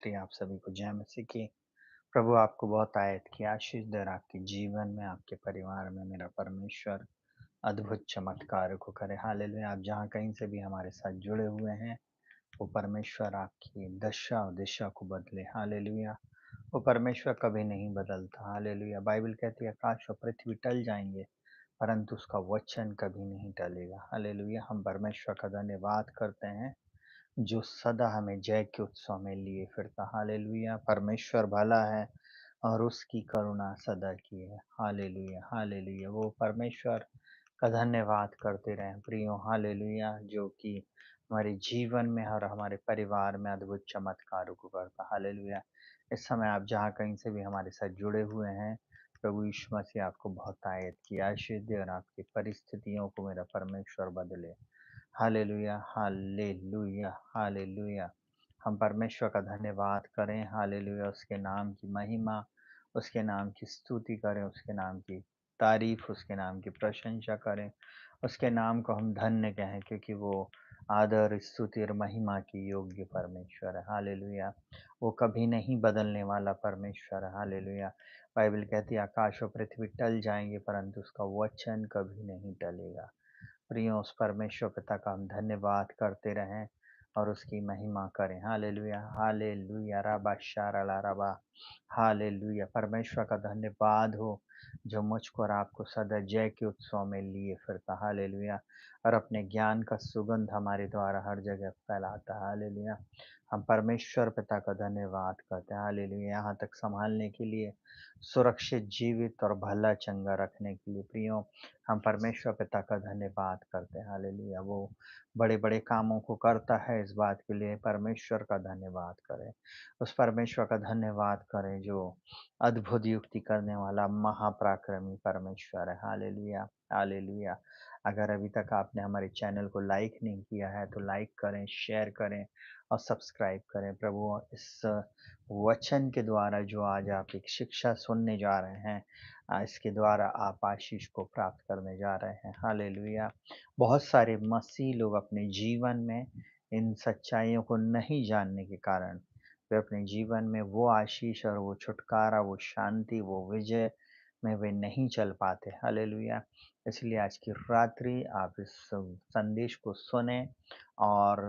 प्रिय आप सभी को जय मसीह की। प्रभु आपको बहुत आयत की आशीष दे और आपके जीवन में, आपके परिवार में मेरा परमेश्वर अद्भुत चमत्कार को करे। हालेलुया। आप जहाँ कहीं से भी हमारे साथ जुड़े हुए हैं, वो परमेश्वर आपकी दशा और दिशा को बदले। हालेलुया। वो परमेश्वर कभी नहीं बदलता। हालेलुया। बाइबल कहती है आकाश और पृथ्वी टल जाएंगे, परंतु उसका वचन कभी नहीं टलेगा। हालेलुया। हम परमेश्वर का धन्यवाद करते हैं जो सदा हमें जय के उत्सव में लिए फिरता। हालेलुया। परमेश्वर भला है और उसकी करुणा सदा की है। हालेलुया। हालेलुया। वो परमेश्वर का धन्यवाद करते रहें प्रियो। हालेलुया। जो कि हमारे जीवन में और हमारे परिवार में अद्भुत चमत्कारों को करता। हालेलुया। इस समय आप जहाँ कहीं से भी हमारे साथ जुड़े हुए हैं, प्रभु यीशु मसीह आपको बहुत आयत की आशीष दे और आपकी परिस्थितियों को मेरा परमेश्वर बदले। Hallelujah, hallelujah, hallelujah. हम परमेश्वर का धन्यवाद करें। हालेलुया। उसके नाम की महिमा, उसके नाम की स्तुति करें, उसके नाम की तारीफ, उसके नाम की प्रशंसा करें। उसके नाम को हम धन्य कहें क्योंकि वो आदर, स्तुति और महिमा की योग्य परमेश्वर है। हालेलुया। वो कभी नहीं बदलने वाला परमेश्वर है। हालेलुया। बाइबल कहती है आकाश और पृथ्वी टल जाएंगे, परंतु उसका वचन कभी नहीं टलेगा। प्रियो, उस परमेश्वर पिता का हम धन्यवाद करते रहें और उसकी महिमा करें। हालेलुया, हालेलुया, रबा शारला रबा। हालेलुया। परमेश्वर का धन्यवाद हो जो मुझको और आपको सदा जय के उत्सव में लिए फिरता। हालेलुया। और अपने ज्ञान का सुगंध हमारे द्वारा हर जगह फैलाता। हालेलुया। हम परमेश्वर पिता का धन्यवाद करते हैं। हालेलुया। यहाँ तक संभालने के लिए, सुरक्षित, जीवित और भला चंगा रखने के लिए प्रियो हम परमेश्वर पिता का धन्यवाद करते हैं। हालेलुया। वो बड़े बड़े कामों को करता है, इस बात के लिए परमेश्वर का धन्यवाद करें। उस परमेश्वर का धन्यवाद करें जो अद्भुत युक्ति करने वाला महापराक्रमी परमेश्वर है। Hallelujah, hallelujah. अगर अभी तक आपने हमारे चैनल को लाइक नहीं किया है तो लाइक करें, शेयर करें और सब्सक्राइब करें। प्रभु, इस वचन के द्वारा जो आज आप एक शिक्षा सुनने जा रहे हैं, इसके द्वारा आप आशीष को प्राप्त करने जा रहे हैं। हालेलुया। बहुत सारे मसीह लोग अपने जीवन में इन सच्चाइयों को नहीं जानने के कारण वे अपने जीवन में वो आशीष और वो छुटकारा, वो शांति, वो विजय में वे नहीं चल पाते। हालेलुया। इसलिए आज की रात्रि आप इस संदेश को सुने और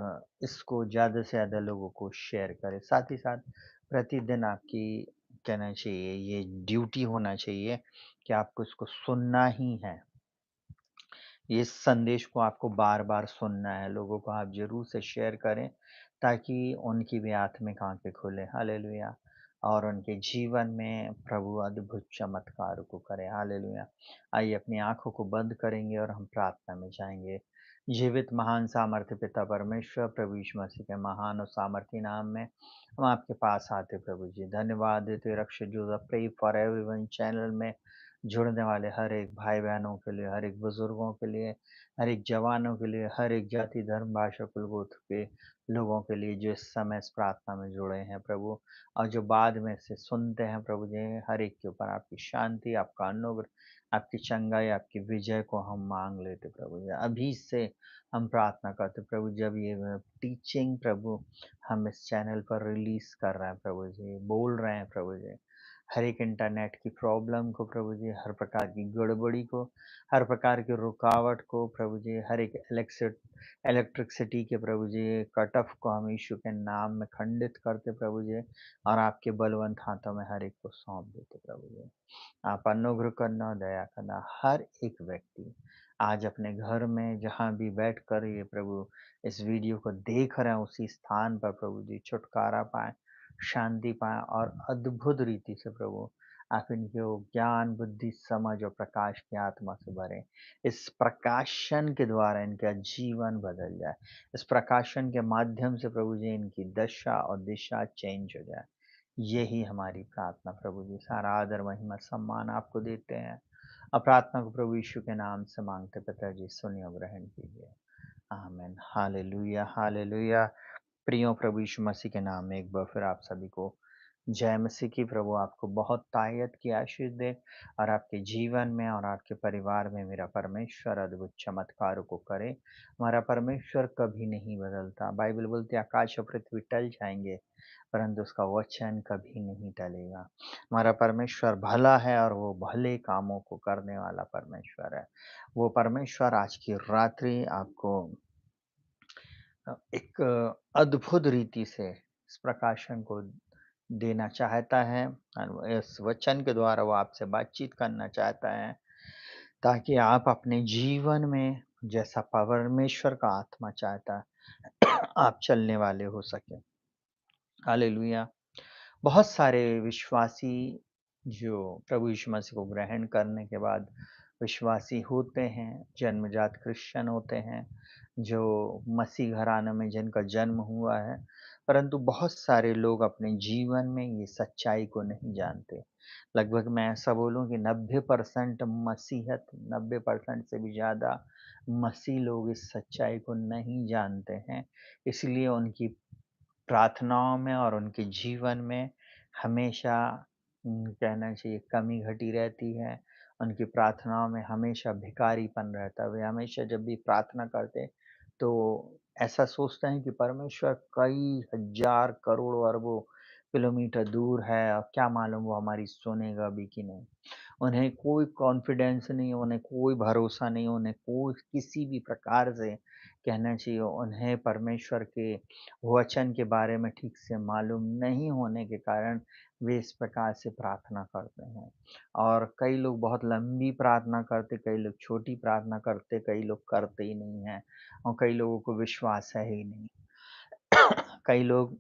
इसको ज़्यादा से ज़्यादा लोगों को शेयर करें। साथ ही साथ प्रतिदिन आपकी कहना चाहिए, ये ड्यूटी होना चाहिए कि आपको इसको सुनना ही है। इस संदेश को आपको बार-बार सुनना है। लोगों को आप ज़रूर से शेयर करें ताकि उनकी भी आत्मिक आँखें खुलें। हालेलुया। और उनके जीवन में प्रभु अद्भुत चमत्कार को करे। हालेलुया। आइए अपनी आँखों को बंद करेंगे और हम प्रार्थना में जाएँगे। जीवित महान सामर्थ्य पिता परमेश्वर, प्रभु यीशु मसीह के महान और सामर्थी नाम में हम आपके पास आते प्रभु जी। धन्यवाद देते रक्षक Joseph pray for everyone channel में जुड़ने वाले हर एक भाई बहनों के लिए, हर एक बुजुर्गों के लिए, हर एक जवानों के लिए, हर एक जाति धर्म भाषा कुल गोत्र के लोगों के लिए जो इस समय इस प्रार्थना में जुड़े हैं प्रभु, और जो बाद में से सुनते हैं प्रभु जी, हर एक के ऊपर आपकी शांति, आपका अनुग्रह, आपकी चंगाई, आपकी विजय को हम मांग लेते प्रभु जी। अभी से हम प्रार्थना करते प्रभु, जब ये टीचिंग प्रभु हम इस चैनल पर रिलीज कर रहे हैं प्रभु जी, बोल रहे हैं प्रभु जी, हर एक इंटरनेट की प्रॉब्लम को प्रभु जी, हर प्रकार की गड़बड़ी को, हर प्रकार की रुकावट को प्रभु जी, हर एक इलेक्ट्रिसिटी के प्रभु जी कट ऑफ को हम यीशु के नाम में खंडित करते प्रभु जी, और आपके बलवंत हाथों में हर एक को सौंप देते प्रभु जी। आप अनुग्रह करना, दया करना। हर एक व्यक्ति आज अपने घर में जहाँ भी बैठ कर ये प्रभु इस वीडियो को देख रहे हैं, उसी स्थान पर प्रभु जी छुटकारा पाए, शांति पाए और अद्भुत रीति से प्रभु आप इनके वो ज्ञान, बुद्धि, समझ और प्रकाश की आत्मा से भरें। इस प्रकाशन के द्वारा इनका जीवन बदल जाए। इस प्रकाशन के माध्यम से प्रभु जी इनकी दशा और दिशा चेंज हो जाए। यही हमारी प्रार्थना प्रभु जी। सारा आदर, महिमा, सम्मान आपको देते हैं और प्रार्थना को प्रभु यीशु के नाम से मांगते पिताजी, सुनिए और ग्रहण कीजिए। आमीन। Hallelujah, hallelujah. प्रियो, प्रभु यीशु मसीह के नाम में एक बार फिर आप सभी को जय मसीह की। प्रभु आपको बहुत तायत की आशीष दे और आपके जीवन में और आपके परिवार में मेरा परमेश्वर अद्भुत चमत्कार को करे। हमारा परमेश्वर कभी नहीं बदलता। बाइबल बोलती है आकाश और पृथ्वी टल जाएंगे परंतु उसका वचन कभी नहीं टलेगा। हमारा परमेश्वर भला है और वो भले कामों को करने वाला परमेश्वर है। वो परमेश्वर आज की रात्रि आपको एक अद्भुत रीति से इस प्रकाशन को देना चाहता है और इस वचन के द्वारा वो आपसे बातचीत करना चाहता है ताकि आप अपने जीवन में जैसा परमेश्वर का आत्मा चाहता है आप चलने वाले हो सके। हालेलुया। बहुत सारे विश्वासी जो प्रभु यीशु मसीह को ग्रहण करने के बाद विश्वासी होते हैं, जन्मजात क्रिश्चियन होते हैं, जो मसीह घराने में जिनका जन्म हुआ है, परंतु बहुत सारे लोग अपने जीवन में ये सच्चाई को नहीं जानते। लगभग मैं ऐसा बोलूँ कि 90% मसीहत, 90% से भी ज़्यादा मसीह लोग इस सच्चाई को नहीं जानते हैं। इसलिए उनकी प्रार्थनाओं में और उनके जीवन में हमेशा कहना चाहिए कमी घटी रहती है। उनकी प्रार्थनाओं में हमेशा भिखारीपन रहता है। वे हमेशा जब भी प्रार्थना करते तो ऐसा सोचते हैं कि परमेश्वर कई हज़ार, करोड़ों, अरबों किलोमीटर दूर है और क्या मालूम वो हमारी सुनेगा भी कि नहीं। उन्हें कोई कॉन्फिडेंस नहीं, उन्हें कोई भरोसा नहीं, उन्हें कोई किसी भी प्रकार से कहना चाहिए उन्हें परमेश्वर के वचन के बारे में ठीक से मालूम नहीं होने के कारण वे इस प्रकार से प्रार्थना करते हैं। और कई लोग बहुत लंबी प्रार्थना करते, कई लोग छोटी प्रार्थना करते, कई लोग करते ही नहीं हैं और कई लोगों को विश्वास है ही नहीं। कई लोग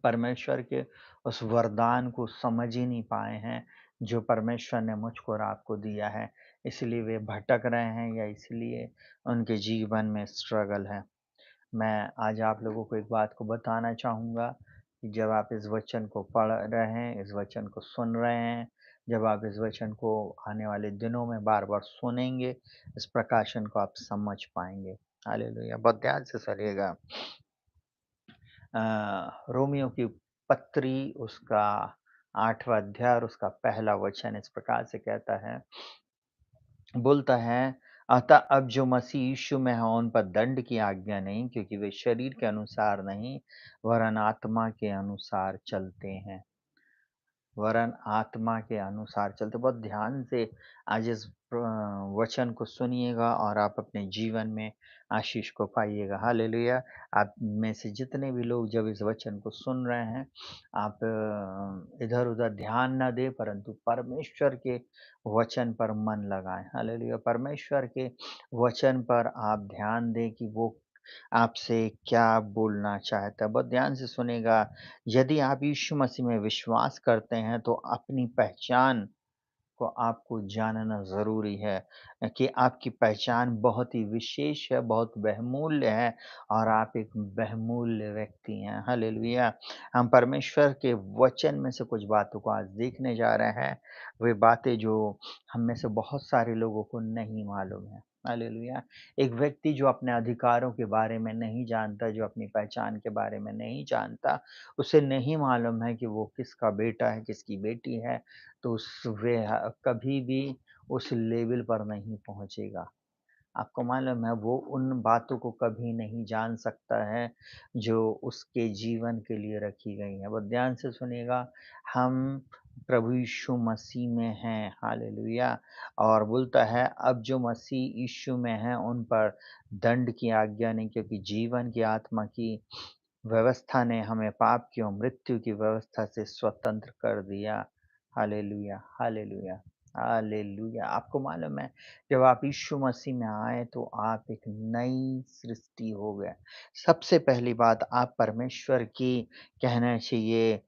परमेश्वर के उस वरदान को समझ ही नहीं पाए हैं, जो परमेश्वर ने मुझको और आपको दिया है। इसलिए वे भटक रहे हैं या इसलिए उनके जीवन में स्ट्रगल है। मैं आज आप लोगों को एक बात को बताना चाहूँगा कि जब आप इस वचन को पढ़ रहे हैं, इस वचन को सुन रहे हैं, जब आप इस वचन को आने वाले दिनों में बार-बार सुनेंगे, इस प्रकाशन को आप समझ पाएँगे। हालेलुया! बहुत ध्यान से सुनिएगा। रोमियो की पत्री उसका 8वाँ अध्याय और उसका पहला वचन इस प्रकार से कहता है, बोलता है, अतः अब जो मसीह यीशु में हैं उन पर दंड की आज्ञा नहीं, क्योंकि वे शरीर के अनुसार नहीं वरन आत्मा के अनुसार चलते हैं। वरन आत्मा के अनुसार चलते। बहुत ध्यान से आज इस वचन को सुनिएगा और आप अपने जीवन में आशीष को पाइएगा। हालेलुया! आप में से जितने भी लोग जब इस वचन को सुन रहे हैं, आप इधर-उधर ध्यान ना दें परंतु परमेश्वर के वचन पर मन लगाएँ। हालेलुया! परमेश्वर के वचन पर आप ध्यान दें कि वो आपसे क्या बोलना चाहता है। बहुत ध्यान से सुनिएगा। यदि आप यीशु मसीह में विश्वास करते हैं तो अपनी पहचान को आपको जानना ज़रूरी है कि आपकी पहचान बहुत ही विशेष है, बहुत बहुमूल्य है और आप एक बहुमूल्य व्यक्ति हैं। हालेलुया! हम परमेश्वर के वचन में से कुछ बातों को आज देखने जा रहे हैं। वे बातें जो हम में से बहुत सारे लोगों को नहीं मालूम है। हालेलुया! एक व्यक्ति जो अपने अधिकारों के बारे में नहीं जानता, जो अपनी पहचान के बारे में नहीं जानता, उसे नहीं मालूम है कि वो किसका बेटा है, किसकी बेटी है, तो उस वे कभी भी उस लेवल पर नहीं पहुँचेगा। आपको मालूम है वो उन बातों को कभी नहीं जान सकता है जो उसके जीवन के लिए रखी गई हैं। बहुत ध्यान से सुनिएगा, हम प्रभु यीशु मसीह में हैं, हालेलुया! और बोलता है अब जो मसीह यीशु में हैं उन पर दंड की आज्ञा नहीं, क्योंकि जीवन की आत्मा की व्यवस्था ने हमें पाप की और मृत्यु की व्यवस्था से स्वतंत्र कर दिया। हालेलुया! हालेलुया! हालेलुया! आपको मालूम है जब आप यीशु मसीह में आए तो आप एक नई सृष्टि हो गए। सबसे पहली बात आप परमेश्वर की कहना चाहिए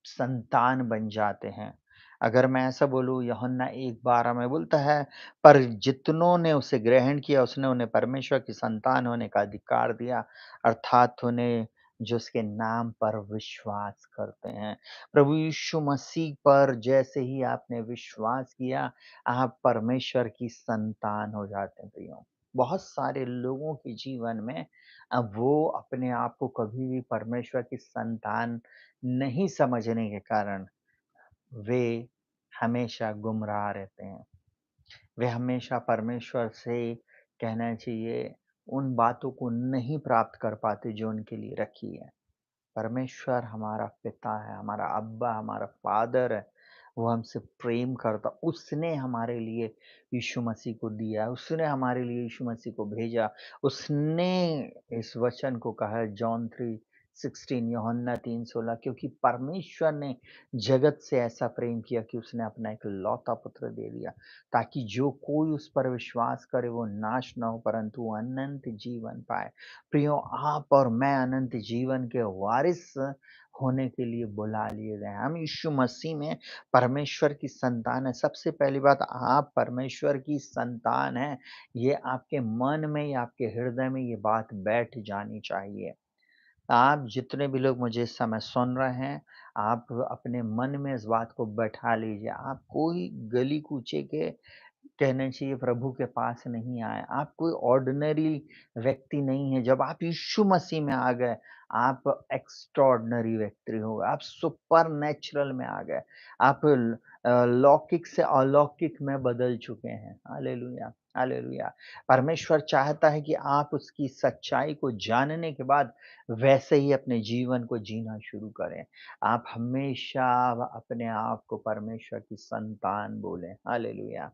संतान बन जाते हैं। अगर मैं ऐसा बोलूँ यूहन्ना 1:12 में बोलता है, पर जितनों ने उसे ग्रहण किया उसने उन्हें परमेश्वर की संतान होने का अधिकार दिया, अर्थात उन्हें जो उसके नाम पर विश्वास करते हैं। प्रभु यीशु मसीह पर जैसे ही आपने विश्वास किया, आप परमेश्वर की संतान हो जाते हैं प्रियो। बहुत सारे लोगों के जीवन में वो अपने आप को कभी भी परमेश्वर की संतान नहीं समझने के कारण वे हमेशा गुमराह रहते हैं। वे हमेशा परमेश्वर से कहना चाहिए उन बातों को नहीं प्राप्त कर पाते जो उनके लिए रखी है। परमेश्वर हमारा पिता है, हमारा अब्बा, हमारा फ़ादर है। वो हमसे प्रेम करता, उसने हमारे लिए यीशु मसीह को दिया, उसने हमारे लिए यीशु मसीह को भेजा। उसने इस वचन को कहा है जॉन 3:16 यूहन्ना 3:16 क्योंकि परमेश्वर ने जगत से ऐसा प्रेम किया कि उसने अपना इकलौता पुत्र दे दिया, ताकि जो कोई उस पर विश्वास करे वो नाश ना हो परंतु वो अनंत जीवन पाए। प्रियो आप और मैं अनंत जीवन के वारिस होने के लिए बुला लिए गए हैं। हम यीशु मसीह में परमेश्वर की संतान है। सबसे पहली बात आप परमेश्वर की संतान हैं, ये आपके मन में या आपके हृदय में ये बात बैठ जानी चाहिए। आप जितने भी लोग मुझे इस समय सुन रहे हैं, आप अपने मन में इस बात को बैठा लीजिए। आप कोई गली-कूचे के कहना चाहिए प्रभु के पास नहीं आए। आप कोई ऑर्डिनरी व्यक्ति नहीं हैं। जब आप यीशु मसीह में आ गए, आप एक्स्ट्राऑर्डिनरी व्यक्ति हो गए। आप सुपरनैचुरल में आ गए। आप लौकिक से अलौकिक में बदल चुके हैं। Hallelujah, hallelujah. परमेश्वर चाहता है कि आप उसकी सच्चाई को जानने के बाद वैसे ही अपने जीवन को जीना शुरू करें। आप हमेशा अपने आप को परमेश्वर की संतान बोलें। हालेलुया।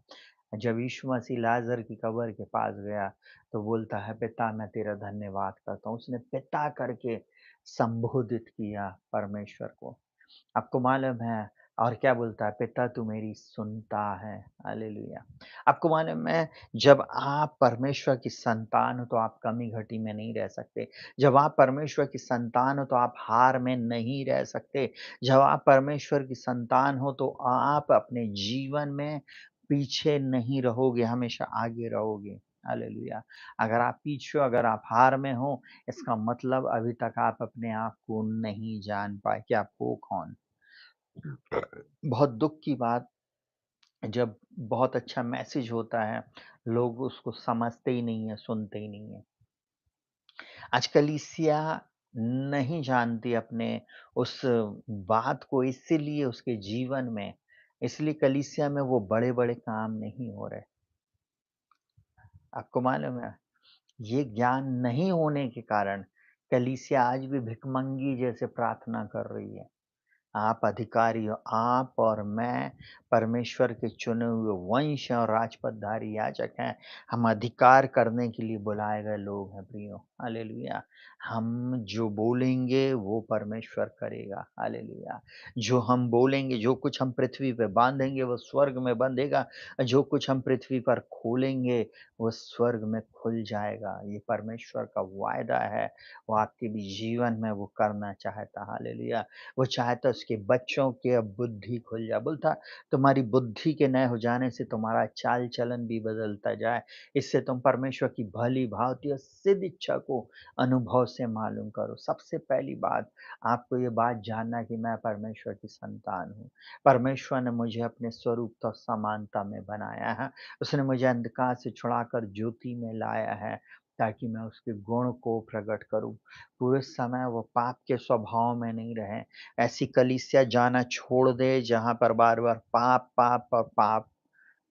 जब यीशु मसीह लाज़र की कब्र के पास गया, तो बोलता है, "पिता मैं तेरा धन्यवाद करता हूँ।" उसने पिता करके संबोधित किया परमेश्वर को। आपको मालूम है और क्या बोलता है, "पिता तू मेरी सुनता है।" हालेलुया। आपको मालूम है जब आप परमेश्वर की संतान हो, तो आप कमी-घटी में नहीं रह सकते। जब आप परमेश्वर की संतान हो, तो आप हार में नहीं रह सकते। जब आप परमेश्वर की संतान हो, तो आप अपने जीवन में पीछे नहीं रहोगे, हमेशा आगे रहोगे। हालेलुया। अगर आप पीछे हो, अगर आप हार में हो, इसका मतलब अभी तक आप अपने आप को नहीं जान पाए कि आप हो कौन। बहुत दुःख की बात जब बहुत अच्छा मैसेज होता है, लोग उसको समझते ही नहीं है, सुनते ही नहीं है। आज कलीसिया नहीं जानती अपने उस बात को इसीलिए उसके जीवन में इसलिए कलीसिया में वो बड़े-बड़े काम नहीं हो रहे। आपको मालूम है? ये ज्ञान नहीं होने के कारण कलीसिया आज भी भिखमंगी जैसे प्रार्थना कर रही है। आप अधिकारी हो, आप और मैं परमेश्वर के चुने हुए वंश और राजपदधारी याजक हैं। हम अधिकार करने के लिए बुलाए गए लोग हैं प्रियो, हालेलुया। हम जो बोलेंगे वो परमेश्वर करेगा, हालेलुया। जो हम बोलेंगे, जो कुछ हम पृथ्वी पे बांधेंगे वो स्वर्ग में बंधेगा, जो कुछ हम पृथ्वी पर खोलेंगे वो स्वर्ग में खुल जाएगा। ये परमेश्वर का वायदा है, वो आपके भी जीवन में वो करना चाहता, हालेलुया। वो चाहता है उसके बच्चों की अब बुद्धि खुल जाए। बोलता तुम्हारी बुद्धि के नए हो जाने से तुम्हारा चाल-चलन भी बदलता जाए। इससे तुम परमेश्वर की भली-भाँति और सिद्ध इच्छा को अनुभव से मालूम करो। सबसे पहली बात आपको ये बात जानना है कि मैं परमेश्वर की संतान हूँ। परमेश्वर ने मुझे अपने स्वरूप और समानता में बनाया है। उसने मुझे अंधकार से छुड़ाकर ज्योति में लाया है, ताकि मैं उसके गुण को प्रकट करूँ। पूरे समय वो पाप के स्वभाव में नहीं रहें। ऐसी कलीसिया जाना छोड़ दे जहाँ पर बार-बार पाप, पाप और पाप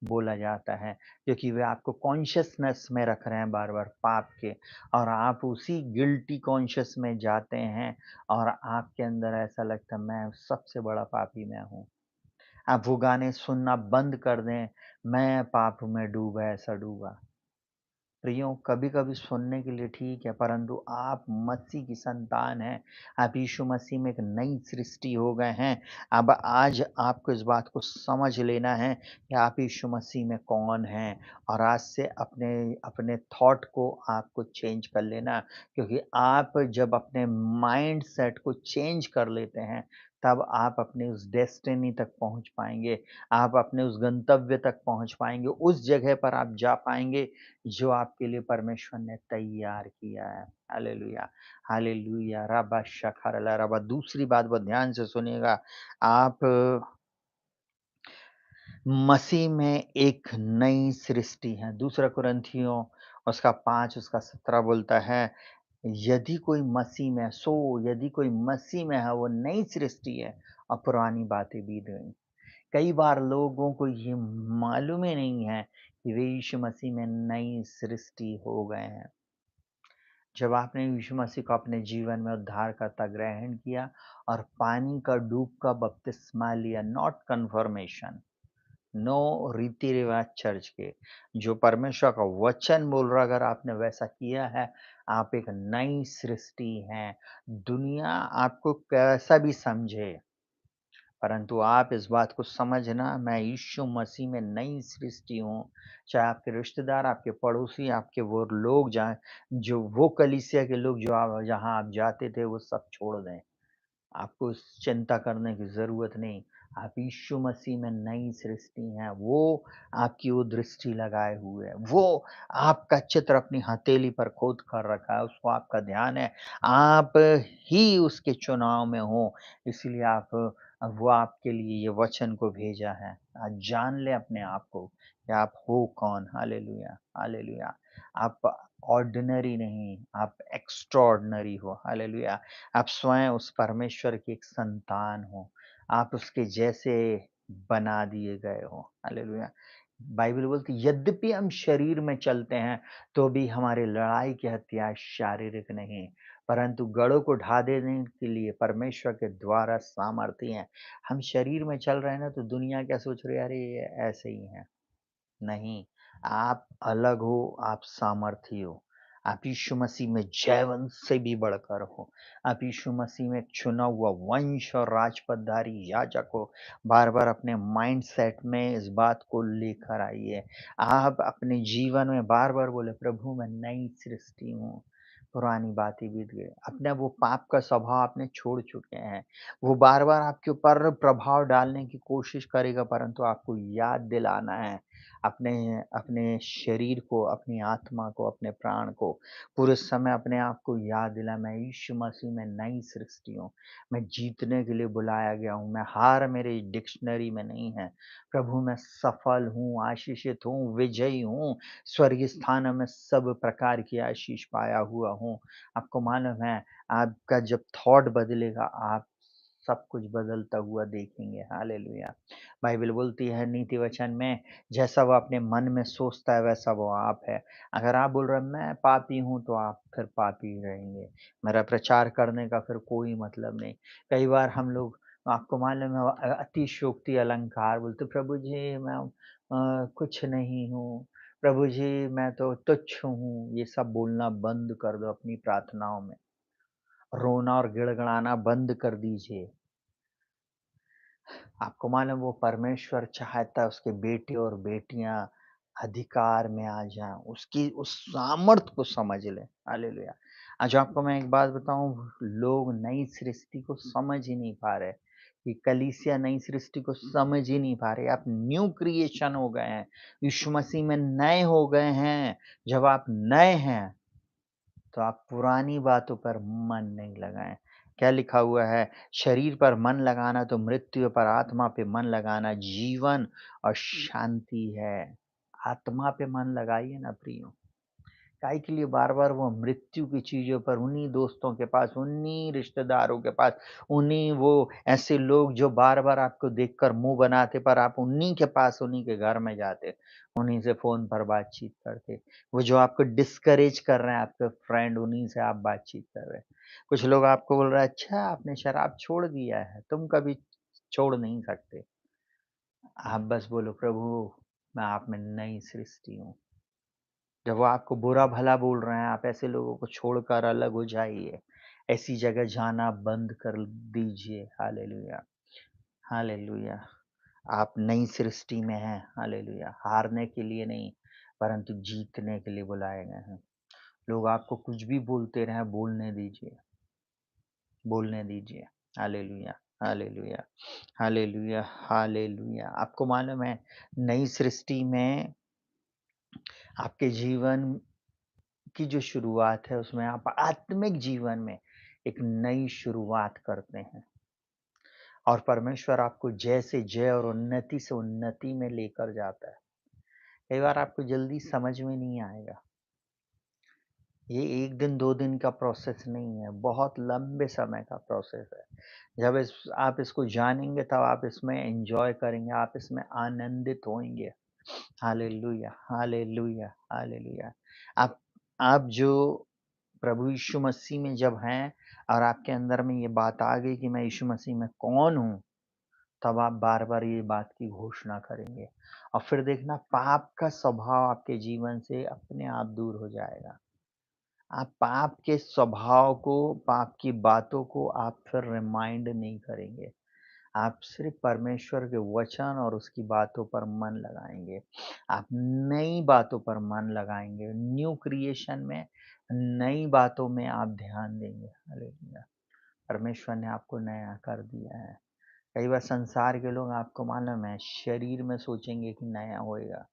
बोला जाता है, क्योंकि वे आपको कॉन्शियसनेस में रख रहे हैं बार-बार पाप के और आप उसी गिल्टी कॉन्शियस में जाते हैं और आपके अंदर ऐसा लगता है मैं सबसे बड़ा पापी मैं हूँ। आप वो गाने सुनना बंद कर दें, मैं पाप में डूबा ऐसा डूबा। प्रियो कभी-कभी सुनने के लिए ठीक है, परंतु आप मसीह की संतान हैं। आप यीशु मसीह में एक नई सृष्टि हो गए हैं। अब आज आपको इस बात को समझ लेना है कि आप यीशु मसीह में कौन हैं और आज से अपने अपने थॉट को आपको चेंज कर लेना क्योंकि आप जब अपने माइंडसेट को चेंज कर लेते हैं, तब आप अपनी उस डेस्टिनी तक पहुँच पाएँगे। आप अपने उस गंतव्य तक पहुँच पाएँगे, उस जगह पर आप जा पाएँगे जो आपके लिए परमेश्वर ने तैयार किया है। हालेलुया, हालेलुया, रब्बा शखरला रब्बा। दूसरी बात बहुत ध्यान से सुनिएगा, आप मसीह में एक नई सृष्टि हैं। दूसरा कुरिन्थियों उसका 5 उसका 17 बोलता है, यदि कोई मसीह में है, यदि कोई मसीह में है वो नई सृष्टि है और पुरानी बातें बीत गई। कई बार लोगों को ये मालूम ही नहीं है कि वे यीशु मसीह में नई सृष्टि हो गए हैं। जब आपने यीशु मसीह को अपने जीवन में उद्धारकर्ता ग्रहण किया और पानी का डूब का बपतिस्मा लिया, नॉट कन्फर्मेशन, नो रीति रिवाज चर्च के, जो परमेश्वर का वचन बोल रहा, अगर आपने वैसा किया है, आप एक नई सृष्टि हैं। दुनिया आपको कैसा भी समझे, परंतु आप इस बात को समझना, मैं यीशु मसीह में नई सृष्टि हूँ। चाहे आपके रिश्तेदार, आपके पड़ोसी, आपके वो लोग जहाँ, जो वो कलीसिया के लोग जो आप जहाँ आप जाते थे वो सब छोड़ दें। आपको चिंता करने की ज़रूरत नहीं। आप यीशु मसीह में नई सृष्टि हैं। वो आपकी ओर दृष्टि लगाए हुए है। वो आपका चित्र अपनी हथेली पर खोद कर रखा है, उसको आपका ध्यान है। आप ही उसके चुनाव में हो, इसलिए वो आपके लिए ये वचन को भेजा है। आज जान लें अपने आप को कि आप हो कौन। Hallelujah, hallelujah. आप ऑर्डिनरी नहीं, आप एक्स्ट्राऑर्डिनरी हो। हालेलुया। आप स्वयं उस परमेश्वर की एक संतान हो, आप उसके जैसे बना दिए गए हो। हालेलुया। बाइबल बोलती है, यद्यपि हम शरीर में चलते हैं, तो भी हमारी लड़ाई के हथियार शारीरिक नहीं, परंतु गढ़ों को ढा देने के लिए परमेश्वर के द्वारा सामर्थ्य हैं। हम शरीर में चल रहे हैं ना, तो दुनिया क्या सोच रही है, अरे ये ऐसे ही है। नहीं, आप अलग हो, आप सामर्थी हो। आप यीशु मसीह में जयवंत से भी बढ़कर हो। आप यीशु मसीह में एक चुना हुआ वंश और राजपदधारी याजक हो। बार-बार अपने माइंडसेट में इस बात को लेकर आइए। आप अपने जीवन में बार-बार बोले, प्रभु मैं नई सृष्टि हूँ, पुरानी बातें बीत गई। अपना वो पाप का स्वभाव आपने छोड़ चुके हैं। वो बार-बार आपके ऊपर प्रभाव डालने की कोशिश करेगा, परंतु आपको याद दिलाना है, अपने अपने शरीर को, अपनी आत्मा को, अपने प्राण को पूरे समय अपने आप को याद दिलाएँ, मैं यीशु मसीह में नई सृष्टि हूँ। मैं जीतने के लिए बुलाया गया हूँ। मैं हार मेरी डिक्शनरी में नहीं है। प्रभु मैं सफल हूँ, आशीषित हूँ, विजयी हूँ। स्वर्गीय स्थानों में सब प्रकार की आशीष पाया हुआ हूँ। आपको मालूम है, आपका जब थॉट बदलेगा, आप सब कुछ बदलता हुआ देखेंगे। हालेलुया। बाइबल बोलती है नीति वचन में, जैसा वो अपने मन में सोचता है वैसा वो आप है। अगर आप बोल रहे हैं मैं पापी हूँ, तो आप फिर पापी ही रहेंगे। मेरा प्रचार करने का फिर कोई मतलब नहीं। कई बार हम लोग, आपको मालूम है, अतिशयोक्ति अलंकार बोलते, प्रभु जी मैं कुछ नहीं हूँ, प्रभु जी मैं तो तुच्छ हूँ। ये सब बोलना बंद कर दो अपनी प्रार्थनाओं में। रोना और गिड़गिड़ाना बंद कर दीजिए। आपको मालूम, वो परमेश्वर चाहता है उसके बेटे और बेटियां अधिकार में आ जाएं, उसकी उस सामर्थ को समझ लें। हालेलुया। आज आपको मैं एक बात बताऊं, लोग नई सृष्टि को समझ ही नहीं पा रहे। कि कलीसिया नई सृष्टि को समझ ही नहीं पा रहे। आप न्यू क्रिएशन हो गए हैं, यीशु मसीह में नए हो गए हैं। जब आप नए हैं, तो आप पुरानी बातों पर मन नहीं लगाएं। क्या लिखा हुआ है, शरीर पर मन लगाना तो मृत्यु, पर आत्मा पे मन लगाना जीवन और शांति है। आत्मा पे मन लगाइए ना प्रियो। काहे के लिए बार-बार वो मृत्यु की चीज़ों पर, उन्हीं दोस्तों के पास, उन्हीं रिश्तेदारों के पास, उन्हीं वो ऐसे लोग जो बार-बार आपको देखकर मुँह बनाते, पर आप उन्हीं के पास, उन्हीं के घर में जाते, उन्हीं से फ़ोन पर बातचीत करते। वो जो आपको डिस्करेज कर रहे हैं, आपके फ्रेंड, उन्हीं से आप बातचीत कर रहे हैं। कुछ लोग आपको बोल रहे हैं, अच्छा आपने शराब छोड़ दिया है, तुम कभी छोड़ नहीं सकते। आप बस बोलो, प्रभु मैं आप में नई सृष्टि हूँ। जब वो आपको बुरा-भला बोल रहे हैं, आप ऐसे लोगों को छोड़कर अलग हो जाइए। ऐसी जगह जाना बंद कर दीजिए। Hallelujah, hallelujah. आप नई सृष्टि में हैं। हालेलुया। हारने के लिए नहीं, परंतु जीतने के लिए बुलाए गए हैं। लोग आपको कुछ भी बोलते रहें, बोलने दीजिए, बोलने दीजिए। Hallelujah, hallelujah, hallelujah, hallelujah. आपको मालूम है, नई सृष्टि में आपके जीवन की जो शुरुआत है, उसमें आप आत्मिक जीवन में एक नई शुरुआत करते हैं और परमेश्वर आपको जय से जय और उन्नति से उन्नति में लेकर जाता है। कई बार आपको जल्दी समझ में नहीं आएगा, ये 1 दिन 2 दिन का प्रोसेस नहीं है, बहुत लंबे समय का प्रोसेस है। जब इस आप इसको जानेंगे तब आप इसमें एन्जॉय करेंगे, आप इसमें आनंदित होंगे। Hallelujah, hallelujah, hallelujah. आप आप जो प्रभु यीशु मसीह में जब हैं और आपके अंदर में ये बात आ गई कि मैं यीशु मसीह में कौन हूँ, तब आप बार-बार ये बात की घोषणा करेंगे और फिर देखना पाप का स्वभाव आपके जीवन से अपने आप दूर हो जाएगा। आप पाप के स्वभाव को, पाप की बातों को आप फिर रिमाइंड नहीं करेंगे। आप सिर्फ़ परमेश्वर के वचन और उसकी बातों पर मन लगाएँगे। आप नई बातों पर मन लगाएँगे, न्यू क्रिएशन में, नई बातों में आप ध्यान देंगे। हालेलुया! परमेश्वर ने आपको नया कर दिया है। कई बार संसार के लोग आपको मालूम है शरीर में सोचेंगे कि नया होएगा।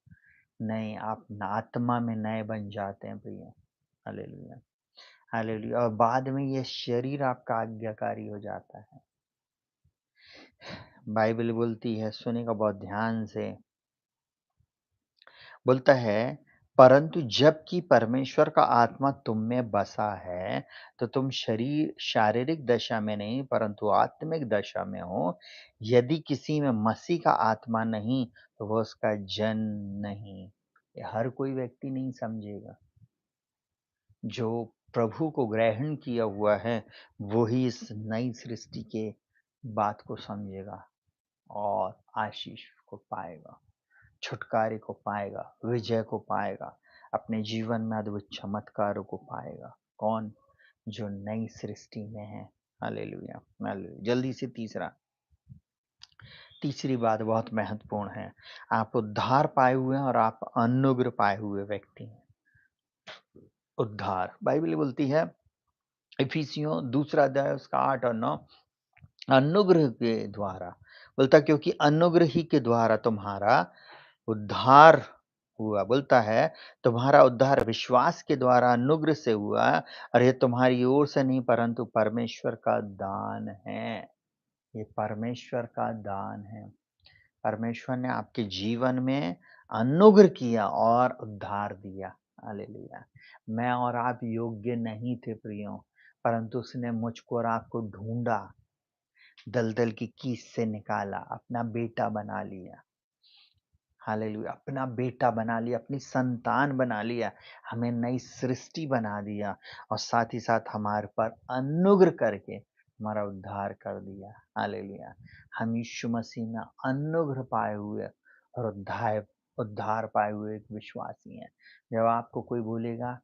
नहीं, आप आत्मा में नए बन जाते हैं प्रिय। हालेलुया! हालेलुया! और बाद में ये शरीर आपका आज्ञाकारी हो जाता है। बाइबल बोलती है, सुनिएगा बहुत ध्यान से, बोलता है, परंतु जबकि परमेश्वर का आत्मा तुम में बसा है, तो तुम शारीरिक दशा में नहीं परंतु आत्मिक दशा में हो। यदि किसी में मसीह का आत्मा नहीं, तो वह उसका जन नहीं। ये हर कोई व्यक्ति नहीं समझेगा। जो प्रभु को ग्रहण किया हुआ है, वो ही इस नई सृष्टि के बात को समझेगा और आशीष को पाएगा, छुटकारे को पाएगा, विजय को पाएगा, अपने जीवन में अद्भुत चमत्कारों को पाएगा। कौन? जो नई सृष्टि में है। Hallelujah, hallelujah. जल्दी से तीसरी बात बहुत महत्वपूर्ण है। आप उद्धार पाए हुए हैं और आप अनुग्रह पाए हुए व्यक्ति हैं। उद्धार, बाइबल बोलती है इफिसियों दूसरा अध्याय उसका 8 और 9, अनुग्रह के द्वारा बोलता, क्योंकि अनुग्रह ही के द्वारा तुम्हारा उद्धार हुआ। बोलता है तुम्हारा उद्धार विश्वास के द्वारा अनुग्रह से हुआ और ये तुम्हारी ओर से नहीं परंतु परमेश्वर का दान है। ये परमेश्वर का दान है। परमेश्वर ने आपके जीवन में अनुग्रह किया और उद्धार दिया। हालेलुया! मैं और आप योग्य नहीं थे प्रियों, परंतु उसने मुझको और आपको ढूँढा, दलदल की कीच से निकाला, अपना बेटा बना लिया। हालेलुया! अपना बेटा बना लिया, अपनी संतान बना लिया, हमें नई सृष्टि बना दिया और साथ ही साथ हमारे पर अनुग्रह करके हमारा उद्धार कर दिया। हालेलुया! हम यीशु मसीह में अनुग्रह पाए हुए और उद्धार पाए हुए एक विश्वासी हैं। जब आपको कोई बोलेगा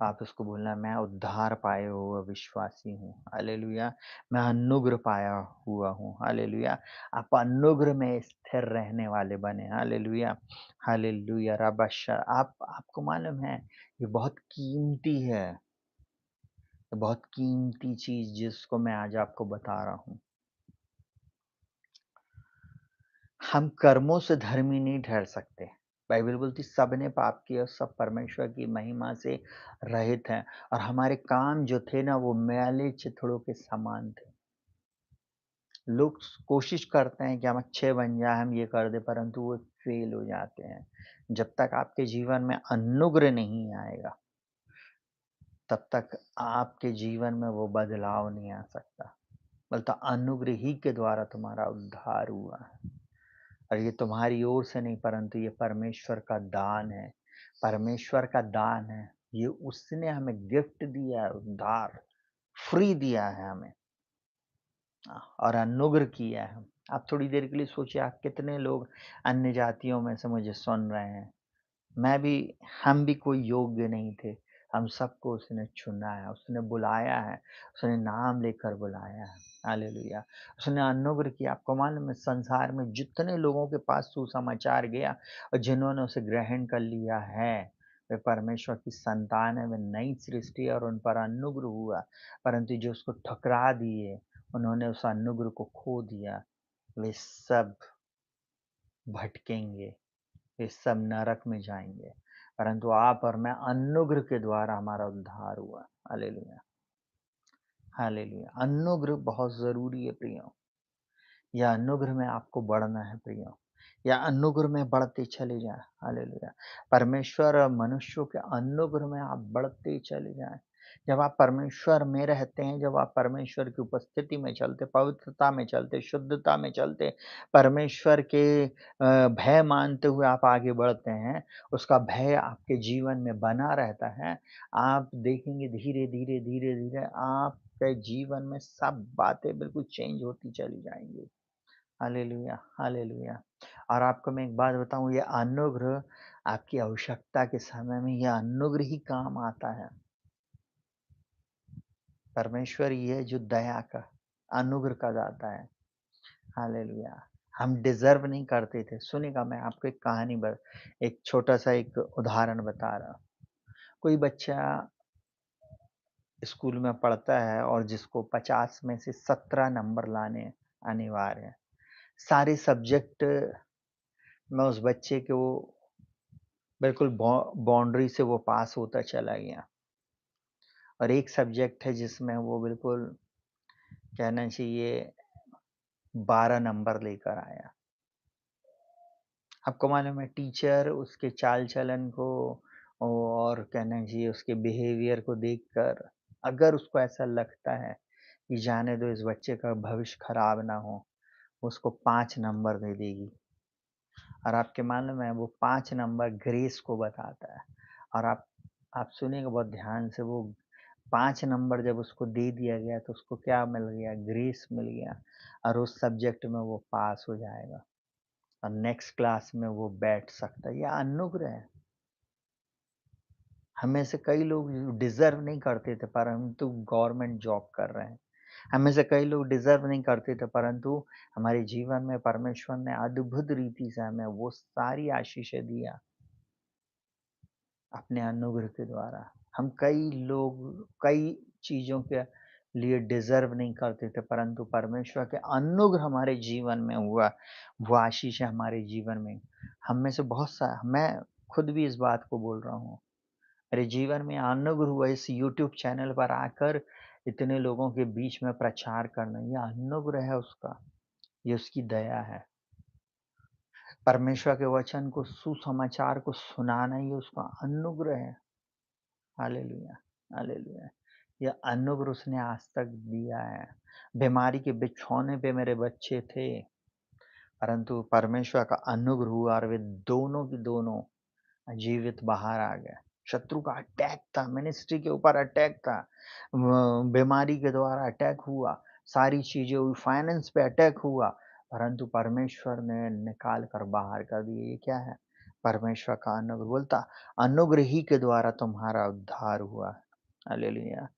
आप उसको बोलना, मैं उद्धार पाए हुआ विश्वासी हूँ। हालेलुया! मैं अनुग्रह पाया हुआ हूँ। हालेलुया! आप अनुग्रह में स्थिर रहने वाले बने। हालेलुया! हालेलुया! आप आपको मालूम है ये बहुत कीमती है। ये बहुत कीमती चीज़ जिसको मैं आज आपको बता रहा हूँ। हम कर्मों से धर्मी नहीं ठहर सकते। बाइबल बोलती सबने पाप किया और सब परमेश्वर की महिमा से रहित हैं और हमारे काम जो थे ना वो मैले चिथड़ों के समान थे। लोग कोशिश करते हैं कि हम अच्छे बन जाएँ, हम ये कर दें परंतु वो फेल हो जाते हैं। जब तक आपके जीवन में अनुग्रह नहीं आएगा, तब तक आपके जीवन में वो बदलाव नहीं आ सकता। बोलता अनुग्रह ही के द्वारा तुम्हारा उद्धार हुआ है। और ये तुम्हारी ओर से नहीं परंतु ये परमेश्वर का दान है। परमेश्वर का दान है। ये उसने हमें गिफ्ट दिया है, उद्धार फ्री दिया है हमें और अनुग्रह किया है। आप थोड़ी देर के लिए सोचिए आप कितने लोग अन्य जातियों में से मुझे सुन रहे हैं। मैं भी हम भी कोई योग्य नहीं थे। हम सबको उसने चुना है, उसने बुलाया है, उसने नाम लेकर बुलाया है। हालेलुया! उसने अनुग्रह किया। आपको मालूम है संसार में जितने लोगों के पास सुसमाचार गया और जिन्होंने उसे ग्रहण कर लिया है, वे परमेश्वर की संतान है, वे नई सृष्टि है और उन पर अनुग्रह हुआ। परंतु जो उसको ठुकरा दिए, उन्होंने उस अनुग्रह को खो दिया। वे सब भटकेंगे। ये सब नरक में जाएँगे। परंतु आप और मैं अनुग्रह के द्वारा हमारा उद्धार हुआ। हालेलुया! हालेलुया! अनुग्रह बहुत ज़रूरी है प्रियों। यह अनुग्रह में आपको बढ़ना है प्रियों। या अनुग्रह में बढ़ते चले जाएँ। हालेलुया! परमेश्वर मनुष्यों के अनुग्रह में आप बढ़ते चले जाएँ। जब आप परमेश्वर में रहते हैं, जब आप परमेश्वर की उपस्थिति में चलते, पवित्रता में चलते, शुद्धता में चलते, परमेश्वर के भय मानते हुए आप आगे बढ़ते हैं, उसका भय आपके जीवन में बना रहता है। आप देखेंगे धीरे-धीरे, धीरे-धीरे आपके जीवन में सब बातें बिल्कुल चेंज होती चली जाएँगी। Hallelujah, hallelujah. और आपको मैं एक बात बताऊँ, ये अनुग्रह आपकी आवश्यकता के समय में ये अनुग्रह ही काम आता है। परमेश्वर ही है जो दया का, अनुग्रह का दाता है। हालेलुया। हम डिज़र्व नहीं करते थे। सुनिएगा, मैं आपको एक कहानी ब एक छोटा-सा एक उदाहरण बता रहा हूँ। कोई बच्चा स्कूल में पढ़ता है और जिसको 50 में से 17 नंबर लाने अनिवार्य हैं। सारे सब्जेक्ट में उस बच्चे को बिल्कुल बाउंड्री से वो पास होता चला गया, और एक सब्जेक्ट है जिसमें वो बिल्कुल कहना चाहिए 12 नंबर लेकर आया। आपको मालूम है, टीचर उसके चाल-चलन को और कहना चाहिए उसके बिहेवियर को देखकर अगर उसको ऐसा लगता है कि जाने दो इस बच्चे का भविष्य खराब ना हो, उसको 5 नंबर दे देगी। और आपके मालूम है वो 5 नंबर ग्रेस को बताता है। और आप सुनिएगा बहुत ध्यान से, वो 5 नंबर जब उसको दे दिया गया तो उसको क्या मिल गया? ग्रेस मिल गया, और उस सब्जेक्ट में वो पास हो जाएगा और नेक्स्ट क्लास में वो बैठ सकता है। यह अनुग्रह है। हम में से कई लोग डिज़र्व नहीं करते थे परंतु गवर्नमेंट जॉब कर रहे हैं। हम में से कई लोग डिज़र्व नहीं करते थे परंतु हमारे जीवन में परमेश्वर ने अद्भुत रीति से हमें वो सारी आशीषें दिया अपने अनुग्रह के द्वारा। हम कई लोग कई चीज़ों के लिए डिज़र्व नहीं करते थे परंतु परमेश्वर के अनुग्रह हमारे जीवन में हुआ, वो आशीष है हमारे जीवन में। हम में से बहुत सा मैं खुद भी इस बात को बोल रहा हूँ। मेरे जीवन में अनुग्रह हुआ इस यूट्यूब चैनल पर आकर इतने लोगों के बीच में प्रचार करना, ये अनुग्रह है उसका, ये उसकी दया है। परमेश्वर के वचन को, सुसमाचार को सुनाना ही उसका अनुग्रह है। Hallelujah, hallelujah. यह अनुग्रह उसने आज तक दिया है। बीमारी के बिछौने पे मेरे बच्चे थे, परंतु परमेश्वर का अनुग्रह हुआ और वे दोनों की दोनों जीवित बाहर आ गए। शत्रु का अटैक था, मिनिस्ट्री के ऊपर अटैक था, बीमारी के द्वारा अटैक हुआ, सारी चीज़ें हुई, फाइनेंस पे अटैक हुआ, परंतु परमेश्वर ने निकाल कर बाहर कर दिए। ये क्या है? परमेश्वर का अनुग्रह। बोलता अनुग्रह ही के द्वारा तुम्हारा उद्धार हुआ। हालेलुया।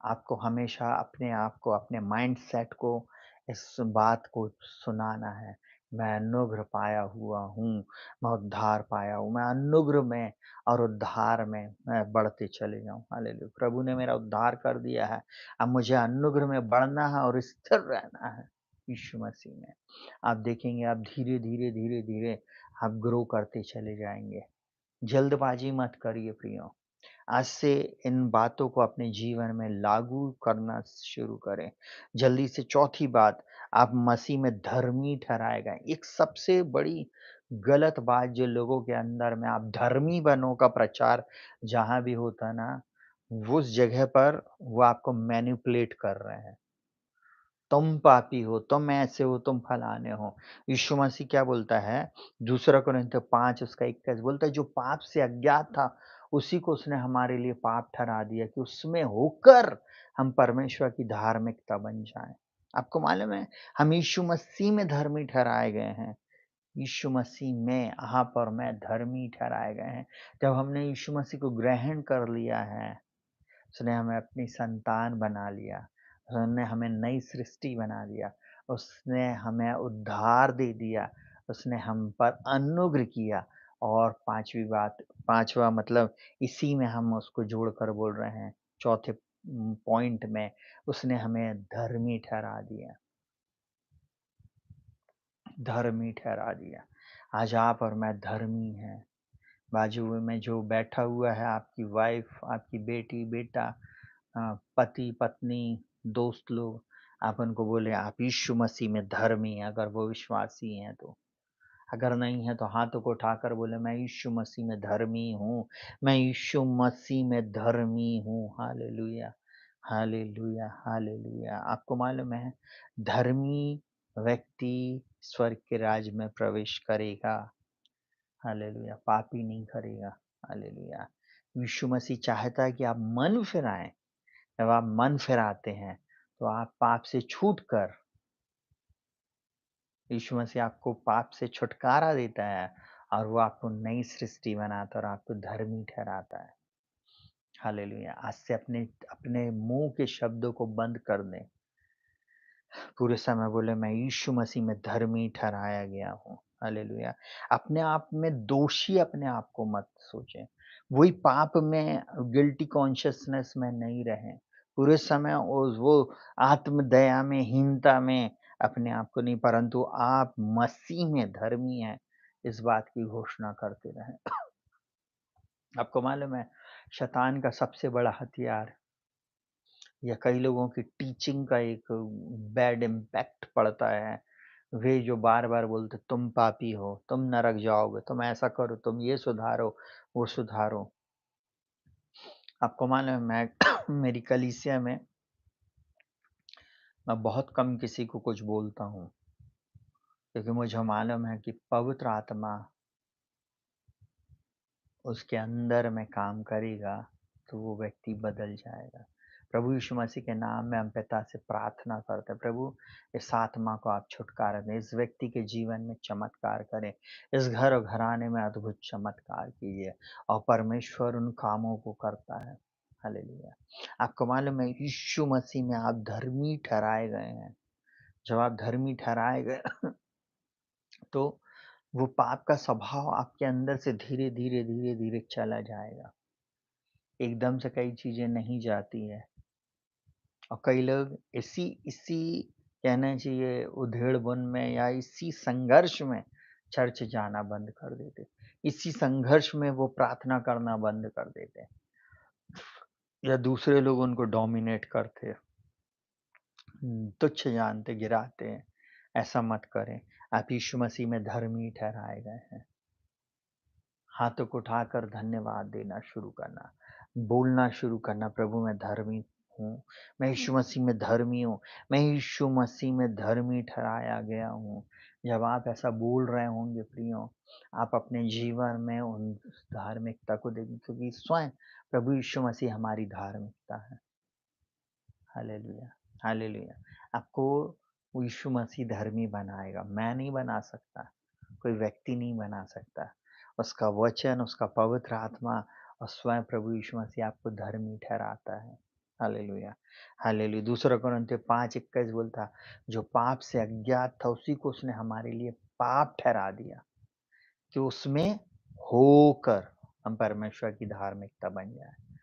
आपको हमेशा अपने आप को, अपने माइंडसेट को इस बात को सुनाना है, मैं अनुग्रह पाया हुआ हूँ, मैं उद्धार पाया हूँ, मैं अनुग्रह में और उद्धार में मैं बढ़ते चले जाऊँ। हालेलुया! प्रभु ने मेरा उद्धार कर दिया है, अब मुझे अनुग्रह में बढ़ना है और स्थिर रहना है, यीशु मसीह में। आप देखेंगे, आप धीरे-धीरे, धीरे-धीरे आप ग्रो करते चले जाएँगे। जल्दबाज़ी मत करिए प्रियो। आज से इन बातों को अपने जीवन में लागू करना शुरू करें। जल्दी से चौथी बात, आप मसीह में धर्मी ठहराए गए। एक सबसे बड़ी गलत बात जो लोगों के अंदर में, आप धर्मी बनो का प्रचार जहाँ भी होता है ना, उस जगह पर वो आपको मैनिपुलेट कर रहे हैं। तुम पापी हो, तुम ऐसे हो, तुम फलाने हो। यीशु मसीह क्या बोलता है? दूसरा कोरिन्थियों 5 उसका 21 बोलता है, जो पाप से अज्ञात था, उसी को उसने हमारे लिए पाप ठहरा दिया कि उसमें होकर हम परमेश्वर की धार्मिकता बन जाएँ। आपको मालूम है, हम यीशु मसीह में धर्मी ठहराए गए हैं। यीशु मसीह में आप और मैं धर्मी ठहराए गए हैं। जब हमने यीशु मसीह को ग्रहण कर लिया है, उसने हमें अपनी संतान बना लिया। उसने हमें नई सृष्टि बना दिया। उसने हमें उद्धार दे दिया। उसने हम पर अनुग्रह किया। और 5वीं बात, 5वाँ मतलब इसी में हम उसको जोड़कर बोल रहे हैं, चौथे पॉइंट में उसने हमें धर्मी ठहरा दिया, धर्मी ठहरा दिया। आज आप और मैं धर्मी हैं। बाजू में जो बैठा हुआ है, आपकी वाइफ़, आपकी बेटी, बेटा, पति, पत्नी, दोस्त लोग, आप उनको बोले आप यीशु मसीह में धर्मी हैं, अगर वो विश्वासी हैं तो। अगर नहीं है तो हाथों को उठाकर बोले मैं यीशु मसीह में धर्मी हूँ, मैं यीशु मसीह में धर्मी हूँ। Hallelujah, hallelujah, hallelujah. आपको मालूम है धर्मी व्यक्ति स्वर्ग के राज्य में प्रवेश करेगा। हालेलुया, पापी नहीं करेगा। हालेलुया। यीशु मसीह चाहता है कि आप मन फिराएँ। जब आप मन फिराते हैं, तो आप पाप से छूटकर यीशु मसीह आपको पाप से छुटकारा देता है और वो आपको नई सृष्टि बनाता है और आपको धर्मी ठहराता है। हालेलुया! आज से अपने अपने मुँह के शब्दों को बंद कर दें। पूरे समय बोले मैं यीशु मसीह में धर्मी ठहराया गया हूँ। हालेलुया! अपने आप में दोषी अपने आप को मत सोचें। वही पाप में गिल्टी कॉन्शियसनेस में नहीं रहें। पूरे समय वो आत्मदया में, हीनता में अपने आप को नहीं, परंतु आप मसीह में धर्मी हैं, इस बात की घोषणा करते रहें। आपको मालूम है शैतान का सबसे बड़ा हथियार या कई लोगों की टीचिंग का एक बैड इम्पैक्ट पड़ता है। वे जो बार-बार बोलते तुम पापी हो, तुम नरक जाओगे, तुम ऐसा करो, तुम ये सुधारो, वो सुधारो। आपको मालूम है मैं मेरी कलीसिया में मैं बहुत कम किसी को कुछ बोलता हूँ, क्योंकि मुझे मालूम है कि पवित्र आत्मा उसके अंदर में काम करेगा, तो वो व्यक्ति बदल जाएगा। प्रभु यीशु मसीह के नाम में हम पिता से प्रार्थना करते हैं, प्रभु इस आत्मा को आप छुटकारा दें, इस व्यक्ति के जीवन में चमत्कार करें, इस घर और घराने में अद्भुत चमत्कार कीजिए और परमेश्वर उन कामों को करता है। हालेलुया! आपको मालूम है यीशु मसीह में आप धर्मी ठहराए गए हैं। जब आप धर्मी ठहराए गए तो वो पाप का स्वभाव आपके अंदर से धीरे-धीरे, धीरे-धीरे चला जाएगा। एकदम से कई चीज़ें नहीं जाती हैं और कई लोग इसी इसी कहना चाहिए उधेड़-बुन में या इसी संघर्ष में चर्च जाना बंद कर देते। इसी संघर्ष में वो प्रार्थना करना बंद कर देते या दूसरे लोग उनको डोमिनेट करते, तुच्छ जानते, गिराते हैं। ऐसा मत करें। आप यीशु मसीह में धर्मी ठहराए गए हैं। हाथों को उठाकर धन्यवाद देना शुरू करना, बोलना शुरू करना, प्रभु मैं धर्मी हूँ, मैं यीशु मसीह में धर्मी हूँ, मैं यीशु मसीह में धर्मी ठहराया गया हूँ। जब आप ऐसा बोल रहे होंगे प्रियो, आप अपने जीवन में उन धार्मिकता को देखें क्योंकि स्वयं प्रभु यीशु मसीह हमारी धार्मिकता है। Hallelujah, hallelujah. आपको वो यीशु मसीह धर्मी बनाएगा, मैं नहीं बना सकता, कोई व्यक्ति नहीं बना सकता। उसका वचन, उसका पवित्र आत्मा और स्वयं प्रभु यीशु मसीह आपको धर्मी ठहराता है। Hallelujah, hallelujah. दूसरा कोरिन्थियों 5:21 बोलता, जो पाप से अज्ञात था उसी को उसने हमारे लिए पाप ठहरा दिया, कि उसमें होकर हम परमेश्वर की धार्मिकता बन जाएँ।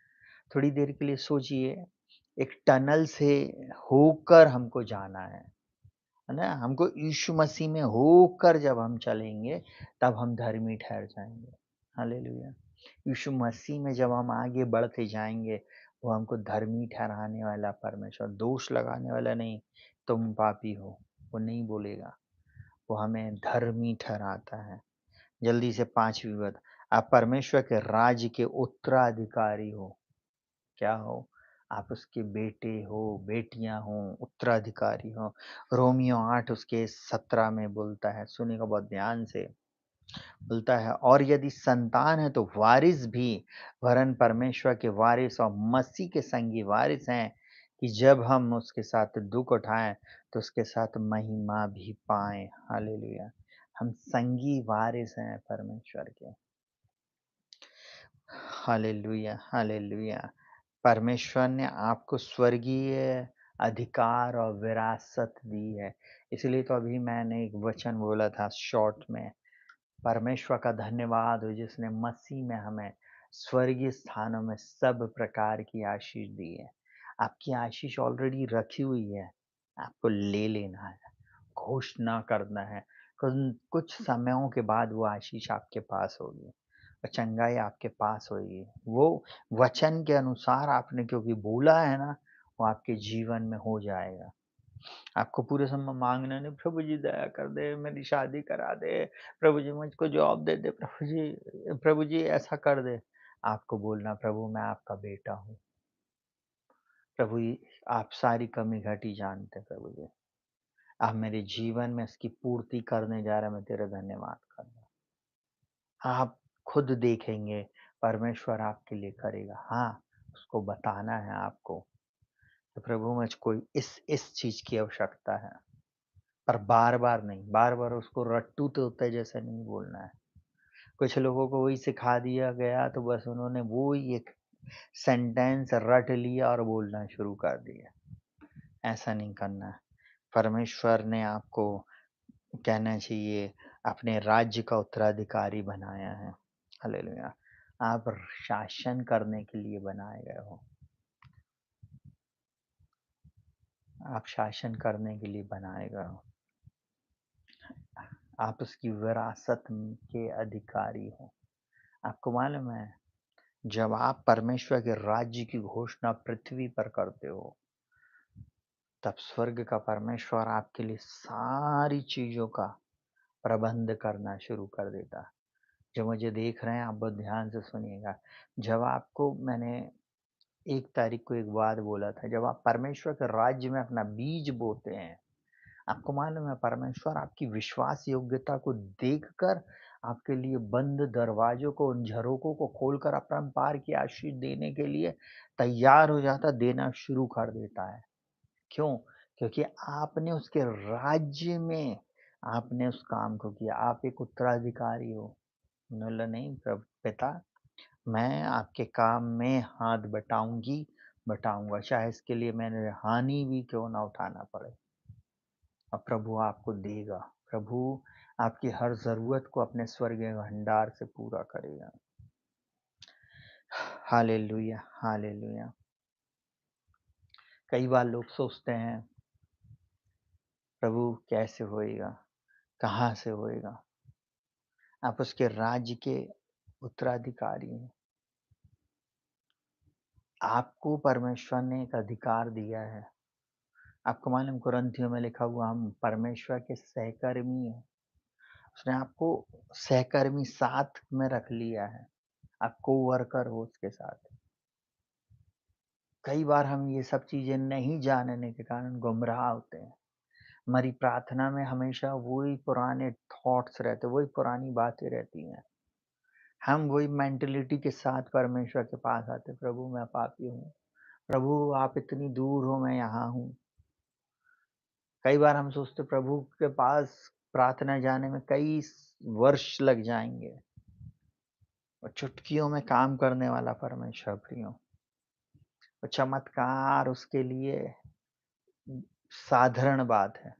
थोड़ी देर के लिए सोचिए, एक टनल से होकर हमको जाना है ना? हमको यीशु मसीह में होकर जब हम चलेंगे, तब हम धर्मी ठहर जाएँगे। हालेलुया! यीशु मसीह में जब हम आगे बढ़ते जाएँगे, वो हमको धर्मी ठहराने वाला परमेश्वर, दोष लगाने वाला नहीं, तुम पापी हो, वो नहीं बोलेगा। वो हमें धर्मी ठहराता है। जल्दी से 5वीं बात, आप परमेश्वर के राज्य के उत्तराधिकारी हो। क्या हो? आप उसके बेटे हो, बेटियाँ हो, उत्तराधिकारी हो। रोमियो 8 उसके 17 में बोलता है, सुनिएगा बहुत ध्यान से, बोलता है और यदि संतान है तो वारिस भी, वरन परमेश्वर के वारिस और मसीह के संगी वारिस हैं, कि जब हम उसके साथ दुःख उठाएँ, तो उसके साथ महिमा भी पाएँ। हालेलुया! हम संगी वारिस हैं परमेश्वर के। Hallelujah, hallelujah. परमेश्वर ने आपको स्वर्गीय अधिकार और विरासत दी है। इसलिए तो अभी मैंने एक वचन बोला था शॉर्ट में, परमेश्वर का धन्यवाद हो जिसने मसीह में हमें स्वर्गीय स्थानों में सब प्रकार की आशीष दी है। आपकी आशीष ऑलरेडी रखी हुई है, आपको ले लेना है, घोषणा करना है। कुछ समयों के बाद वो आशीष आपके पास होगी, वो चंगाई आपके पास होगी। वो वचन के अनुसार आपने क्योंकि बोला है ना, वो आपके जीवन में हो जाएगा। आपको पूरे समय माँगना नहीं, प्रभु जी दया कर दे, मेरी शादी करा दे, प्रभु जी मुझको जॉब दे दे, प्रभु जी ऐसा कर दे। आपको बोलना, प्रभु मैं आपका बेटा हूँ। प्रभु ये आप सारी कमी-घटी जानते हैं प्रभु जी। आप मेरे जीवन में इसकी पूर्ति करने जा रहे हैं, मैं तेरा धन्यवाद करता हूँ। आप खुद देखेंगे, परमेश्वर आपके लिए करेगा। हाँ, उसको बताना है आपको, तो प्रभु मुझको इस चीज़ की आवश्यकता है। पर बार-बार नहीं, बार-बार उसको रट्टू तोते जैसे नहीं बोलना है। कुछ लोगों को वही सिखा दिया गया तो बस उन्होंने वो ही एक सेंटेंस रट लिया और बोलना शुरू कर दिया। ऐसा नहीं करना है। परमेश्वर ने आपको कहना चाहिए अपने राज्य का उत्तराधिकारी बनाया है। हालेलुया! आप शासन करने के लिए बनाए गए हो। आप शासन करने के लिए बनाए गए हो। आप उसकी विरासत के अधिकारी हो। आपको मालूम है, जब आप परमेश्वर के राज्य की घोषणा पृथ्वी पर करते हो, तब स्वर्ग का परमेश्वर आपके लिए सारी चीज़ों का प्रबंध करना शुरू कर देता है। जो मुझे देख रहे हैं, आप बहुत ध्यान से सुनिएगा। जब आपको मैंने 1 तारीख को एक बात बोला था, जब आप परमेश्वर के राज्य में अपना बीज बोते हैं, आपको मालूम है परमेश्वर आपकी विश्वास योग्यता को देखकर आपके लिए बंद दरवाज़ों को, उन झरोखों को खोलकर अपरंपार की आशीष देने के लिए तैयार हो जाता, देना शुरू कर देता है। क्यों? क्योंकि आपने उसके राज्य में आपने उस काम को किया। आप एक उत्तराधिकारी हो। बोला नहीं प्रभु पिता, मैं आपके काम में हाथ बटाऊँगी, बटाऊँगा, चाहे इसके लिए मैंने हानि भी क्यों ना उठाना पड़े। और प्रभु आपको देगा। प्रभु आपकी हर ज़रूरत को अपने स्वर्गीय भंडार से पूरा करेगा। Hallelujah, hallelujah. कई बार लोग सोचते हैं, प्रभु कैसे होएगा? कहाँ से होएगा? आप उसके राज्य के उत्तराधिकारी हैं। आपको परमेश्वर ने एक अधिकार दिया है। आपको मालूम कुरिन्थियों में लिखा हुआ हम परमेश्वर के सहकर्मी हैं। उसने आपको सहकर्मी साथ में रख लिया है। आप को-वर्कर हो उसके साथ। कई बार हम ये सब चीज़ें नहीं जानने के कारण गुमराह होते हैं। हमारी प्रार्थना में हमेशा वही पुराने थॉट्स रहते हैं, वही पुरानी बातें रहती हैं। हम वही मेंटालिटी के साथ परमेश्वर के पास आते हैं, प्रभु मैं पापी हूँ। प्रभु आप इतनी दूर हो, मैं यहाँ हूँ। कई बार हम सोचते प्रभु के पास प्रार्थना जाने में कई वर्ष लग जाएँगे और चुटकियों में काम करने वाला परमेश्वर प्रियो। वो चमत्कार उसके लिए साधारण बात है।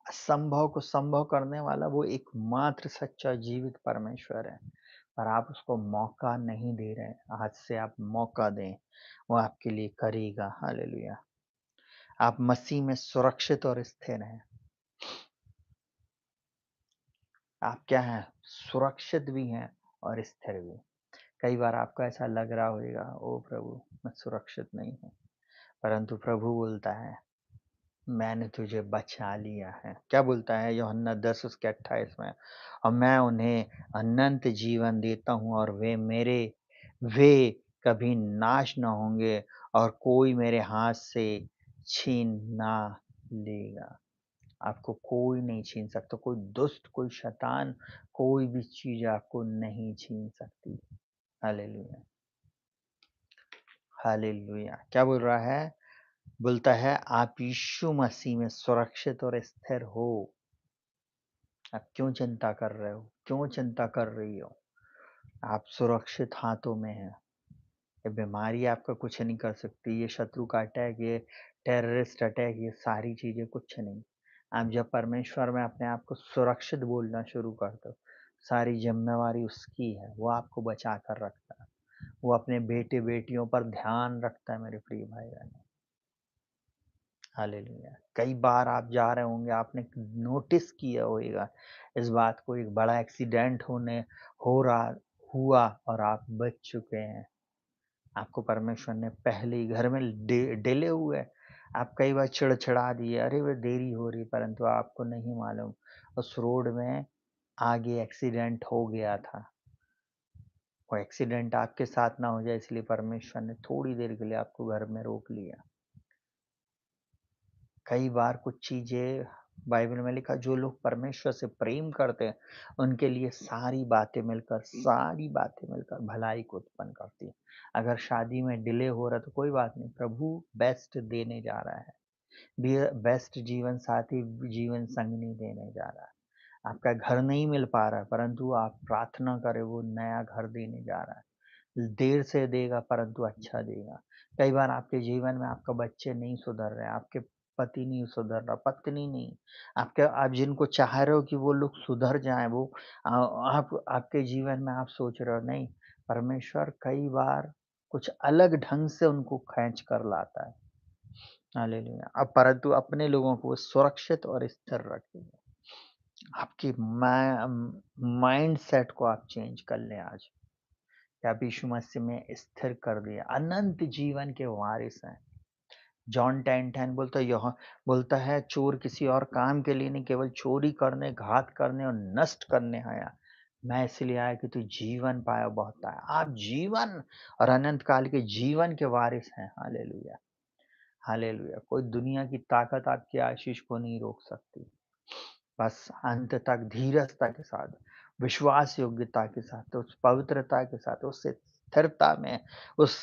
असंभव को संभव करने वाला वो एकमात्र सच्चा जीवित परमेश्वर है। पर आप उसको मौका नहीं दे रहे हैं। आज से आप मौका दें, वो आपके लिए करेगा। हालेलुया! आप मसीह में सुरक्षित और स्थिर हैं। आप क्या हैं? सुरक्षित भी हैं और स्थिर भी। कई बार आपको ऐसा लग रहा होगा, ओह प्रभु मैं सुरक्षित नहीं हूँ। परंतु प्रभु बोलता है, मैंने तुझे बचा लिया है। क्या बोलता है यूहन्ना 10 उसके 28 में? और मैं उन्हें अनंत जीवन देता हूँ और वे कभी नाश न होंगे और कोई मेरे हाथ से छीन ना लेगा। आपको कोई नहीं छीन सकता, कोई दुष्ट, कोई शैतान, कोई भी चीज़ आपको नहीं छीन सकती। हालेलुया! हालेलुया! क्या बोल रहा है? बोलता है आप यीशु मसीह में सुरक्षित और स्थिर हो। आप क्यों चिंता कर रहे हो? क्यों चिंता कर रही हो? आप सुरक्षित हाथों में हैं। ये बीमारी आपका कुछ नहीं कर सकती, ये शत्रु का अटैक, ये टेररिस्ट अटैक, ये सारी चीज़ें कुछ नहीं। आप जब परमेश्वर में अपने आप को सुरक्षित बोलना शुरू कर दो, सारी ज़िम्मेवारी उसकी है, वो आपको बचा कर रखता है। वो अपने बेटे-बेटियों पर ध्यान रखता है मेरे प्रिय भाई-बहन। हालेलुया! कई बार आप जा रहे होंगे, आपने नोटिस किया होगा इस बात को, एक बड़ा एक्सीडेंट हो रहा हुआ और आप बच चुके हैं। आपको परमेश्वर ने पहले ही घर में डले हुए आप कई बार चिड़चिड़ा दिए, अरे वो देरी हो रही, परंतु आपको नहीं मालूम उस रोड में आगे एक्सीडेंट हो गया था। वो एक्सीडेंट आपके साथ ना हो जाए इसलिए परमेश्वर ने थोड़ी देर के लिए आपको घर में रोक लिया। कई बार कुछ चीज़ें बाइबल में लिखा, जो लोग परमेश्वर से प्रेम करते हैं, उनके लिए सारी बातें मिलकर भलाई को उत्पन्न करती हैं। अगर शादी में डिले हो रहा है तो कोई बात नहीं, प्रभु बेस्ट देने जा रहा है। बेस्ट जीवन साथी, जीवन संगिनी देने जा रहा है। आपका घर नहीं मिल पा रहा है, परंतु आप प्रार्थना करें, वो नया घर देने जा रहा है। देर से देगा परंतु अच्छा देगा। कई बार आपके जीवन में आपका बच्चे नहीं सुधर रहे, आपके पति नहीं सुधर रहा, पत्नी नहीं, आपके आप जिनको चाह रहे हो कि वो लोग सुधर जाएँ, वो आप आपके जीवन में आप सोच रहे हो नहीं, परमेश्वर कई बार कुछ अलग ढंग से उनको खींच कर लाता है। हालेलुया! अब परंतु अपने लोगों को सुरक्षित और स्थिर रखेगा। आपकी माइंडसेट को आप चेंज कर लें आज, कि आप यीशु मसीह में स्थिर कर दिया, अनंत जीवन के वारिस हैं। जॉन 10:10 बोलता है, चोर किसी और काम के लिए नहीं, केवल चोरी करने, घात करने और नष्ट करने आया। मैं इसलिए आया कि तू जीवन पाए और बहुत पाए। आप जीवन और अनंत काल के जीवन के वारिस हैं। हालेलुया! हालेलुया! कोई दुनिया की ताकत आपकी आशीष को नहीं रोक सकती। बस अंत तक धीरजता के साथ, विश्वास योग्यता के साथ, उस पवित्रता के साथ, उस स्थिरता में, उस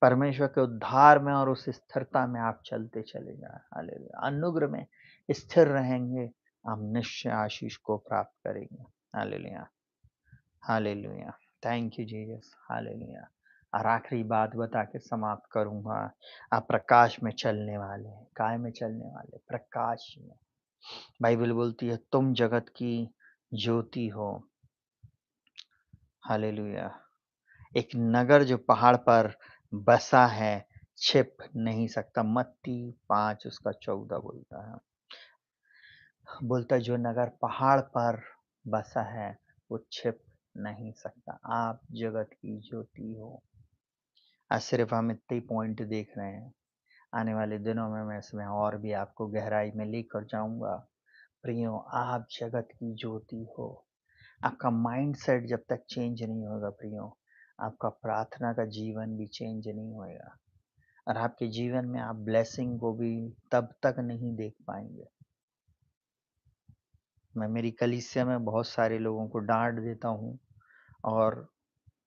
परमेश्वर के उद्धार में और उस स्थिरता में आप चलते चले जाएँ। हालेलुया! अनुग्रह में स्थिर रहेंगे, आप निश्चय आशीष को प्राप्त करेंगे। Hallelujah! Hallelujah! Thank you Jesus. Hallelujah! और आखिरी बात बता के समाप्त करूँगा। आप प्रकाश में चलने वाले हैं। काय में चलने वाले? प्रकाश में। बाइबल बोलती है, तुम जगत की ज्योति हो। हालेलुया! एक नगर जो पहाड़ पर बसा है, छिप नहीं सकता। मत्ती 5 उसका 14 बोलता है। बोलता है, जो नगर पहाड़ पर बसा है, वो छिप नहीं सकता। आप जगत की ज्योति हो। आज सिर्फ हम इतने ही पॉइंट देख रहे हैं। आने वाले दिनों में मैं इसमें और भी आपको गहराई में लेकर जाऊँगा। प्रियों, आप जगत की ज्योति हो। आपका माइंडसेट जब तक चेंज नहीं होगा प्रियों, आपका प्रार्थना का जीवन भी चेंज नहीं होएगा और आपके जीवन में आप ब्लेसिंग को भी तब तक नहीं देख पाएँगे। मैं मेरी कलीसिया में बहुत सारे लोगों को डाँट देता हूँ और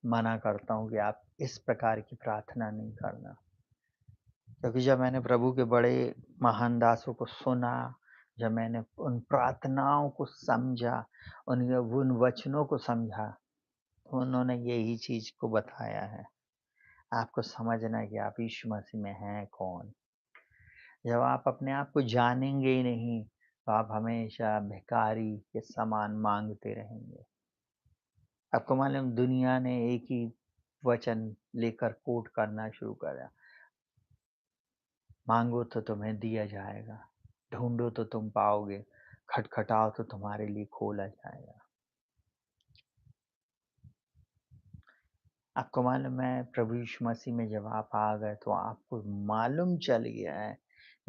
मना करता हूँ कि आप इस प्रकार की प्रार्थना नहीं करना। क्योंकि जब मैंने प्रभु के बड़े महान दासों को सुना, जब मैंने उन प्रार्थनाओं को समझा, उन वचनों को समझा, तो उन्होंने यही चीज़ को बताया है। आपको समझना है कि आप यीशु मसीह में हैं कौन। जब आप अपने आप को जानेंगे ही नहीं, तो आप हमेशा भिखारी के समान माँगते रहेंगे। आपको मालूम, दुनिया ने एक ही वचन लेकर कोट करना शुरू करा, माँगो तो तुम्हें दिया जाएगा, ढूँढो तो तुम पाओगे, खटखटाओ तो तुम्हारे लिए खोला जाएगा। आपको मालूम है, प्रभु यीशु मसीह में जब आप आ गए तो आपको मालूम चल गया है,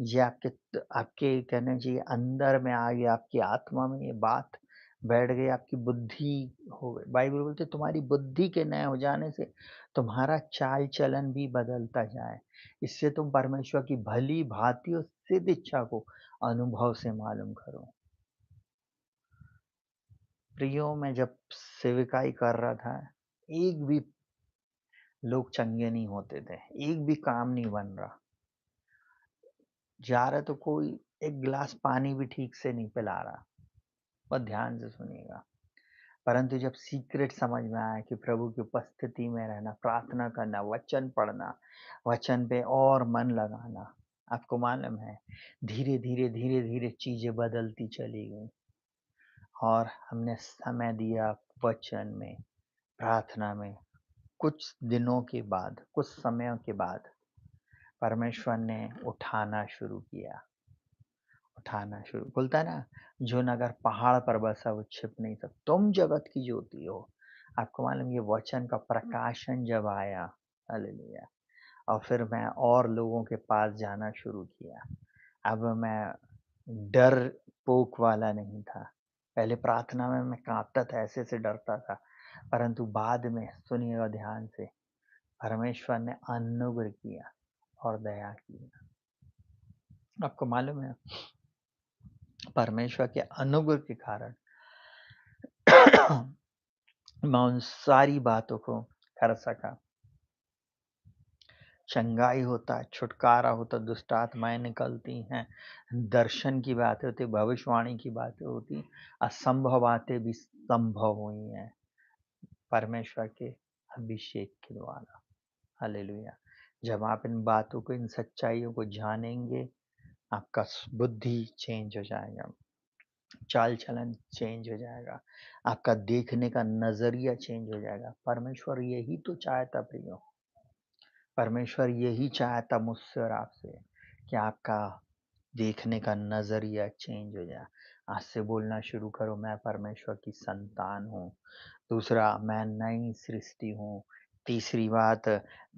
ये आपके कहना चाहिए अंदर में आ गया, आपकी आत्मा में ये बात बैठ गई, आपकी बुद्धि हो गई। बाइबल बोलती है, तुम्हारी बुद्धि के नए हो जाने से तुम्हारा चाल चलन भी बदलता जाए, इससे तुम परमेश्वर की भली भांति और सिद्ध इच्छा को अनुभव से मालूम करो। प्रियो, मैं जब सेविकाई कर रहा था, एक भी लोग चंगे नहीं होते थे, एक भी काम नहीं बन रहा। जा रहा तो कोई एक गिलास पानी भी ठीक से नहीं पिला रहा। बहुत ध्यान से सुनिएगा। परंतु जब सीक्रेट समझ में आया कि प्रभु की उपस्थिति में रहना, प्रार्थना करना, वचन पढ़ना, वचन पे और मन लगाना, आपको मालूम है, धीरे-धीरे चीज़ें बदलती चली गई और हमने समय दिया वचन में, प्रार्थना में। कुछ दिनों के बाद, कुछ समयों के बाद परमेश्वर ने उठाना शुरू बोलता है ना, जो नगर पहाड़ पर बसा वो छिप नहीं सकता। तुम जगत की ज्योति हो। आपको मालूम, ये वचन का प्रकाशन जब आया, हालेलुया, और फिर मैं और लोगों के पास जाना शुरू किया। अब मैं डरपोक वाला नहीं था। पहले प्रार्थना में मैं काँपता था, ऐसे से डरता था। परंतु बाद में सुनिएगा ध्यान से, परमेश्वर ने अनुग्रह किया और दया की। आपको मालूम है, परमेश्वर के अनुग्रह के कारण मैं उन सारी बातों को कर सका। चंगाई होता है, छुटकारा होता है, दुष्ट आत्माएँ निकलती हैं, दर्शन की बातें होती हैं, भविष्यवाणी की बातें होती हैं, असंभव बातें भी संभव हुई हैं, परमेश्वर के अभिषेक के द्वारा। हालेलुया! जब आप इन बातों को, इन सच्चाइयों को जानेंगे, आपका बुद्धि चेंज हो जाएगा, चाल-चलन चेंज हो जाएगा, आपका देखने का नज़रिया चेंज हो जाएगा। परमेश्वर यही तो चाहता प्रियो, परमेश्वर यही चाहता मुझसे और आपसे कि आपका देखने का नज़रिया चेंज हो जाए। आज से बोलना शुरू करो, मैं परमेश्वर की संतान हूँ। दूसरा, मैं नई सृष्टि हूँ। तीसरी बात,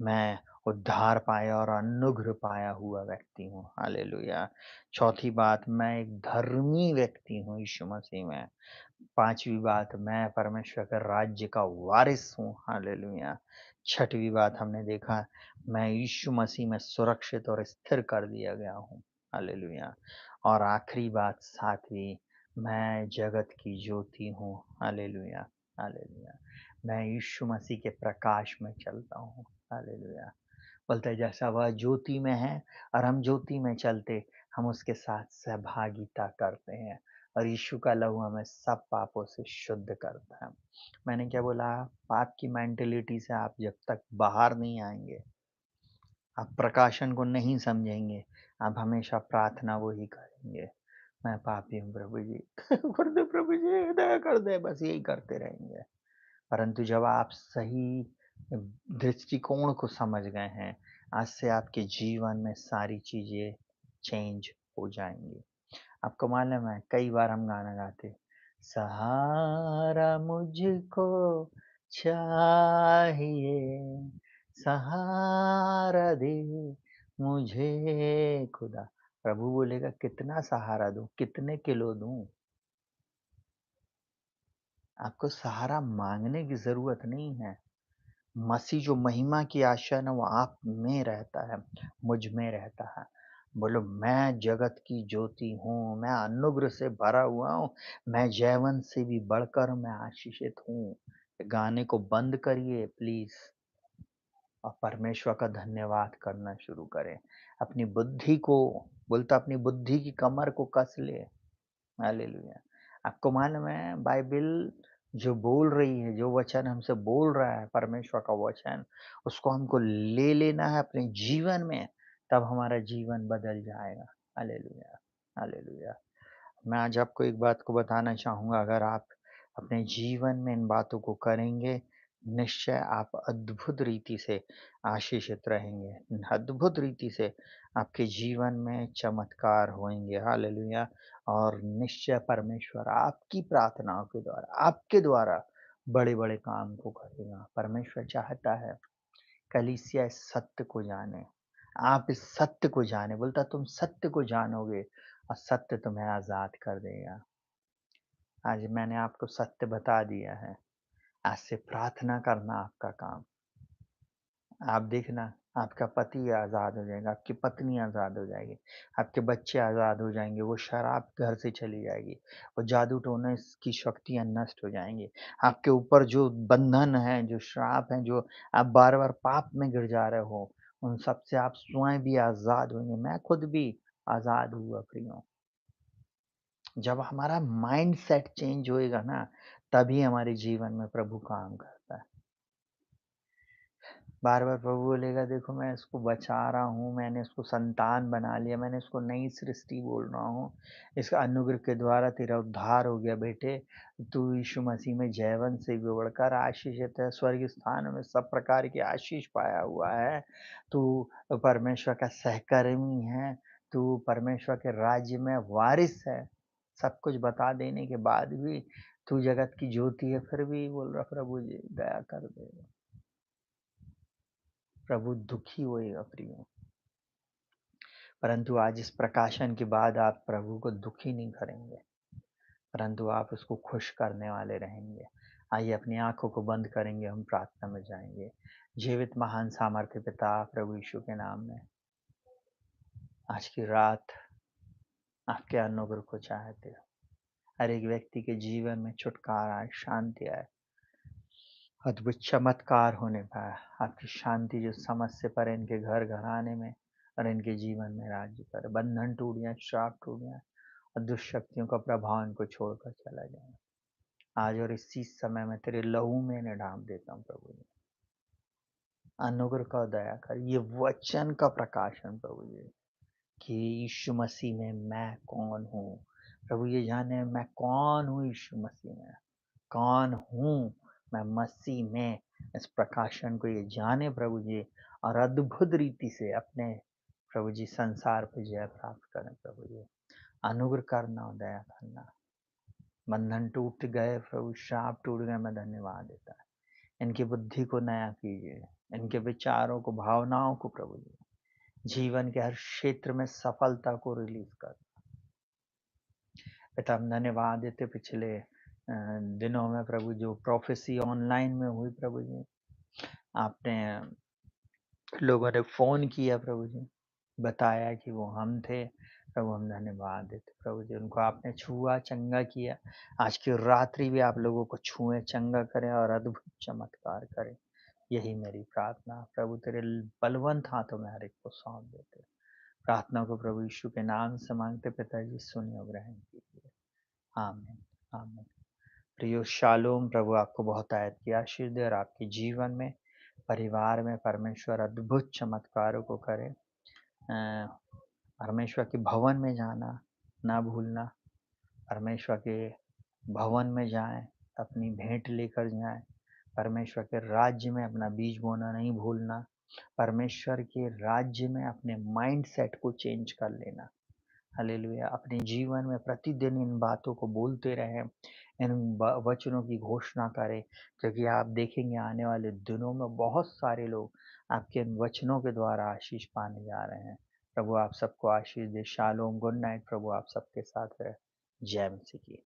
मैं उद्धार पाया और अनुग्रह पाया हुआ व्यक्ति हूँ। हालेलुया! चौथी बात, मैं एक धर्मी व्यक्ति हूँ यीशु मसीह में। पाँचवीं बात, मैं परमेश्वर के राज्य का वारिस हूँ। हालेलुया! छठवीं बात हमने देखा, मैं यीशु मसीह में सुरक्षित और स्थिर कर दिया गया हूँ। हालेलुया! और आखिरी बात, सातवीं, मैं जगत की ज्योति हूँ। हालेलुया! हालेलुया! मैं यीशु मसीह के प्रकाश में चलता हूँ। हालेलुया! बोलता है जैसा वह ज्योति में है और हम ज्योति में चलते, हम उसके साथ सहभागिता करते हैं और यीशु का लहू हमें सब पापों से शुद्ध करता है। मैंने क्या बोला? पाप की मेंटालिटी से आप जब तक बाहर नहीं आएँगे, आप प्रकाशन को नहीं समझेंगे, आप हमेशा प्रार्थना वो ही करेंगे। मैं पापी हूँ प्रभु जी, कर दे प्रभु जी, दया कर दे, बस यही करते रहेंगे। परंतु जब आप सही दृष्टिकोण को समझ गए हैं, आज से आपके जीवन में सारी चीज़ें चेंज हो जाएँगी। आपको मालूम है, कई बार हम गाना गाते, सहारा मुझको चाहिए, सहारा दे मुझे खुदा। प्रभु बोलेगा कितना सहारा दूँ, कितने किलो दूँ? आपको सहारा माँगने की ज़रूरत नहीं है। मसीह जो महिमा की आशा है ना, वो आप में रहता है, मुझ में रहता है। बोलो, मैं जगत की ज्योति हूँ, मैं अनुग्रह से भरा हुआ हूँ, मैं जयवंत से भी बढ़कर मैं आशीषित हूँ। गाने को बंद करिए प्लीज़ और परमेश्वर का धन्यवाद करना शुरू करें। अपनी बुद्धि को, बोलता अपनी बुद्धि की कमर को कस ले। हालेलुया! आपको मालूम है, बाइबिल जो बोल रही है, जो वचन हमसे बोल रहा है, परमेश्वर का वचन, उसको हमको ले लेना है अपने जीवन में, तब हमारा जीवन बदल जाएगा। हालेलुया! हालेलुया! मैं आज आपको एक बात को बताना चाहूँगा, अगर आप अपने जीवन में इन बातों को करेंगे, निश्चय आप अद्भुत रीति से आशीषित रहेंगे। अद्भुत रीति से आपके जीवन में चमत्कार होंगे। हालेलुया! और निश्चय परमेश्वर आपकी प्रार्थनाओं के द्वारा, आपके द्वारा बड़े-बड़े काम को करेगा। परमेश्वर चाहता है कलीसिया इस सत्य को जाने। आप इस सत्य को जाने, बोलता तुम सत्य को जानोगे और सत्य तुम्हें आज़ाद कर देगा। आज मैंने आपको सत्य बता दिया है। आज से प्रार्थना करना आपका काम। आप देखना, आपका पति आज़ाद हो जाएगा, आपकी पत्नी आज़ाद हो जाएगी, आपके बच्चे आज़ाद हो जाएँगे, वो शराब घर से चली जाएगी, वो जादू टोने की शक्तियाँ नष्ट हो जाएँगी। आपके ऊपर जो बंधन है, जो श्राप है, जो आप बार-बार पाप में गिर जा रहे हो, उन सब से आप स्वयं भी आज़ाद होंगे। मैं खुद भी आज़ाद हुआ प्रियो। जब हमारा माइंडसेट चेंज होएगा ना, तभी हमारे जीवन में प्रभु काम करता है। बार-बार प्रभु बोलेगा देखो मैं इसको बचा रहा हूँ, मैंने इसको संतान बना लिया, मैंने इसको नई सृष्टि बोल रहा हूँ। इस अनुग्रह के द्वारा तेरा उद्धार हो गया बेटे। तू यीशु मसीह में जयवंत से भी बढ़कर आशीषित है, स्वर्ग स्थान में सब प्रकार की आशीष पाया हुआ है। तू परमेश्वर का सहकर्मी है, तू परमेश्वर के राज्य में वारिस है। सब कुछ बता देने के बाद भी तू जगत की ज्योति है, फिर भी बोल रहा प्रभु जी दया कर दे। प्रभु दुखी होएगा प्रियो। परंतु आज इस प्रकाशन के बाद आप प्रभु को दुखी नहीं करेंगे, परंतु आप उसको खुश करने वाले रहेंगे। आइए अपनी आँखों को बंद करेंगे, हम प्रार्थना में जाएँगे। जीवित महान सामर्थ्य पिता प्रभु यीशु के नाम में, आज की रात आपके अनुग्रह को चाहते हो। हर एक व्यक्ति के जीवन में छुटकारा आए, शांति आए, अद्भुत चमत्कार होने पाए। आपकी शांति जो समझ से परे इनके घर घराने में और इनके जीवन में राज्य करे। बंधन टूट जाए, श्राप टूट जाए और दुष्शक्तियों का प्रभाव इनको छोड़कर चला जाए। आज और इसी समय में तेरे लहू में इन्हें ढांप देता हूँ प्रभु जी। अनुग्रह का दया कर, ये वचन का प्रकाशन प्रभु जी, कि यीशु मसीह में मैं कौन हूँ। प्रभु ये जाने मैं कौन हूँ, यीशु मसीह में कौन हूँ, मैं मसीह में। इस प्रकाशन को ये जाने प्रभु जी, और अद्भुत रीति से अपने प्रभु जी संसार पर जय प्राप्त करें प्रभु जी। अनुग्रह करना और दया करना। बंधन टूट गए प्रभु, श्राप टूट गए, मैं धन्यवाद देता है। इनकी बुद्धि को नया कीजिए, इनके विचारों को, भावनाओं को प्रभु जी, जीवन के हर क्षेत्र में सफलता को रिलीज कर। पिता हम धन्यवाद देते पिछले दिनों में प्रभु जो प्रोफेसी ऑनलाइन में हुई प्रभु जी, आपने लोगों ने फोन किया प्रभु जी, बताया कि वो हम थे। प्रभु हम धन्यवाद देते प्रभु जी, उनको आपने छुआ, चंगा किया। आज की रात्रि भी आप लोगों को छुए, चंगा करें और अद्भुत चमत्कार करें। यही मेरी प्रार्थना प्रभु, तेरे बलवंत हाथों में हर एक को सौंप देते। प्रार्थना को प्रभु यीशु के नाम से मांगते पिताजी, सुनिए और ग्रहण कीजिए। आमीन। आमीन। प्रियो शालोम, प्रभु आपको बहुत आयत की आशीष दे और आपके जीवन में, परिवार में परमेश्वर अद्भुत चमत्कारों को करे। परमेश्वर के भवन में जाना ना भूलना। परमेश्वर के भवन में जाएं, अपनी भेंट लेकर जाएं। परमेश्वर के राज्य में अपना बीज बोना नहीं भूलना। परमेश्वर के राज्य में अपने माइंड सेट को चेंज कर लेना। हालेलुया। अपने जीवन में प्रतिदिन इन बातों को बोलते रहें, इन वचनों की घोषणा करें, क्योंकि आप देखेंगे आने वाले दिनों में बहुत सारे लोग आपके इन वचनों के द्वारा आशीष पाने जा रहे हैं। प्रभु आप सबको आशीष दे। Shalom, good night. प्रभु आप सबके साथ रहे। जय मसीह की।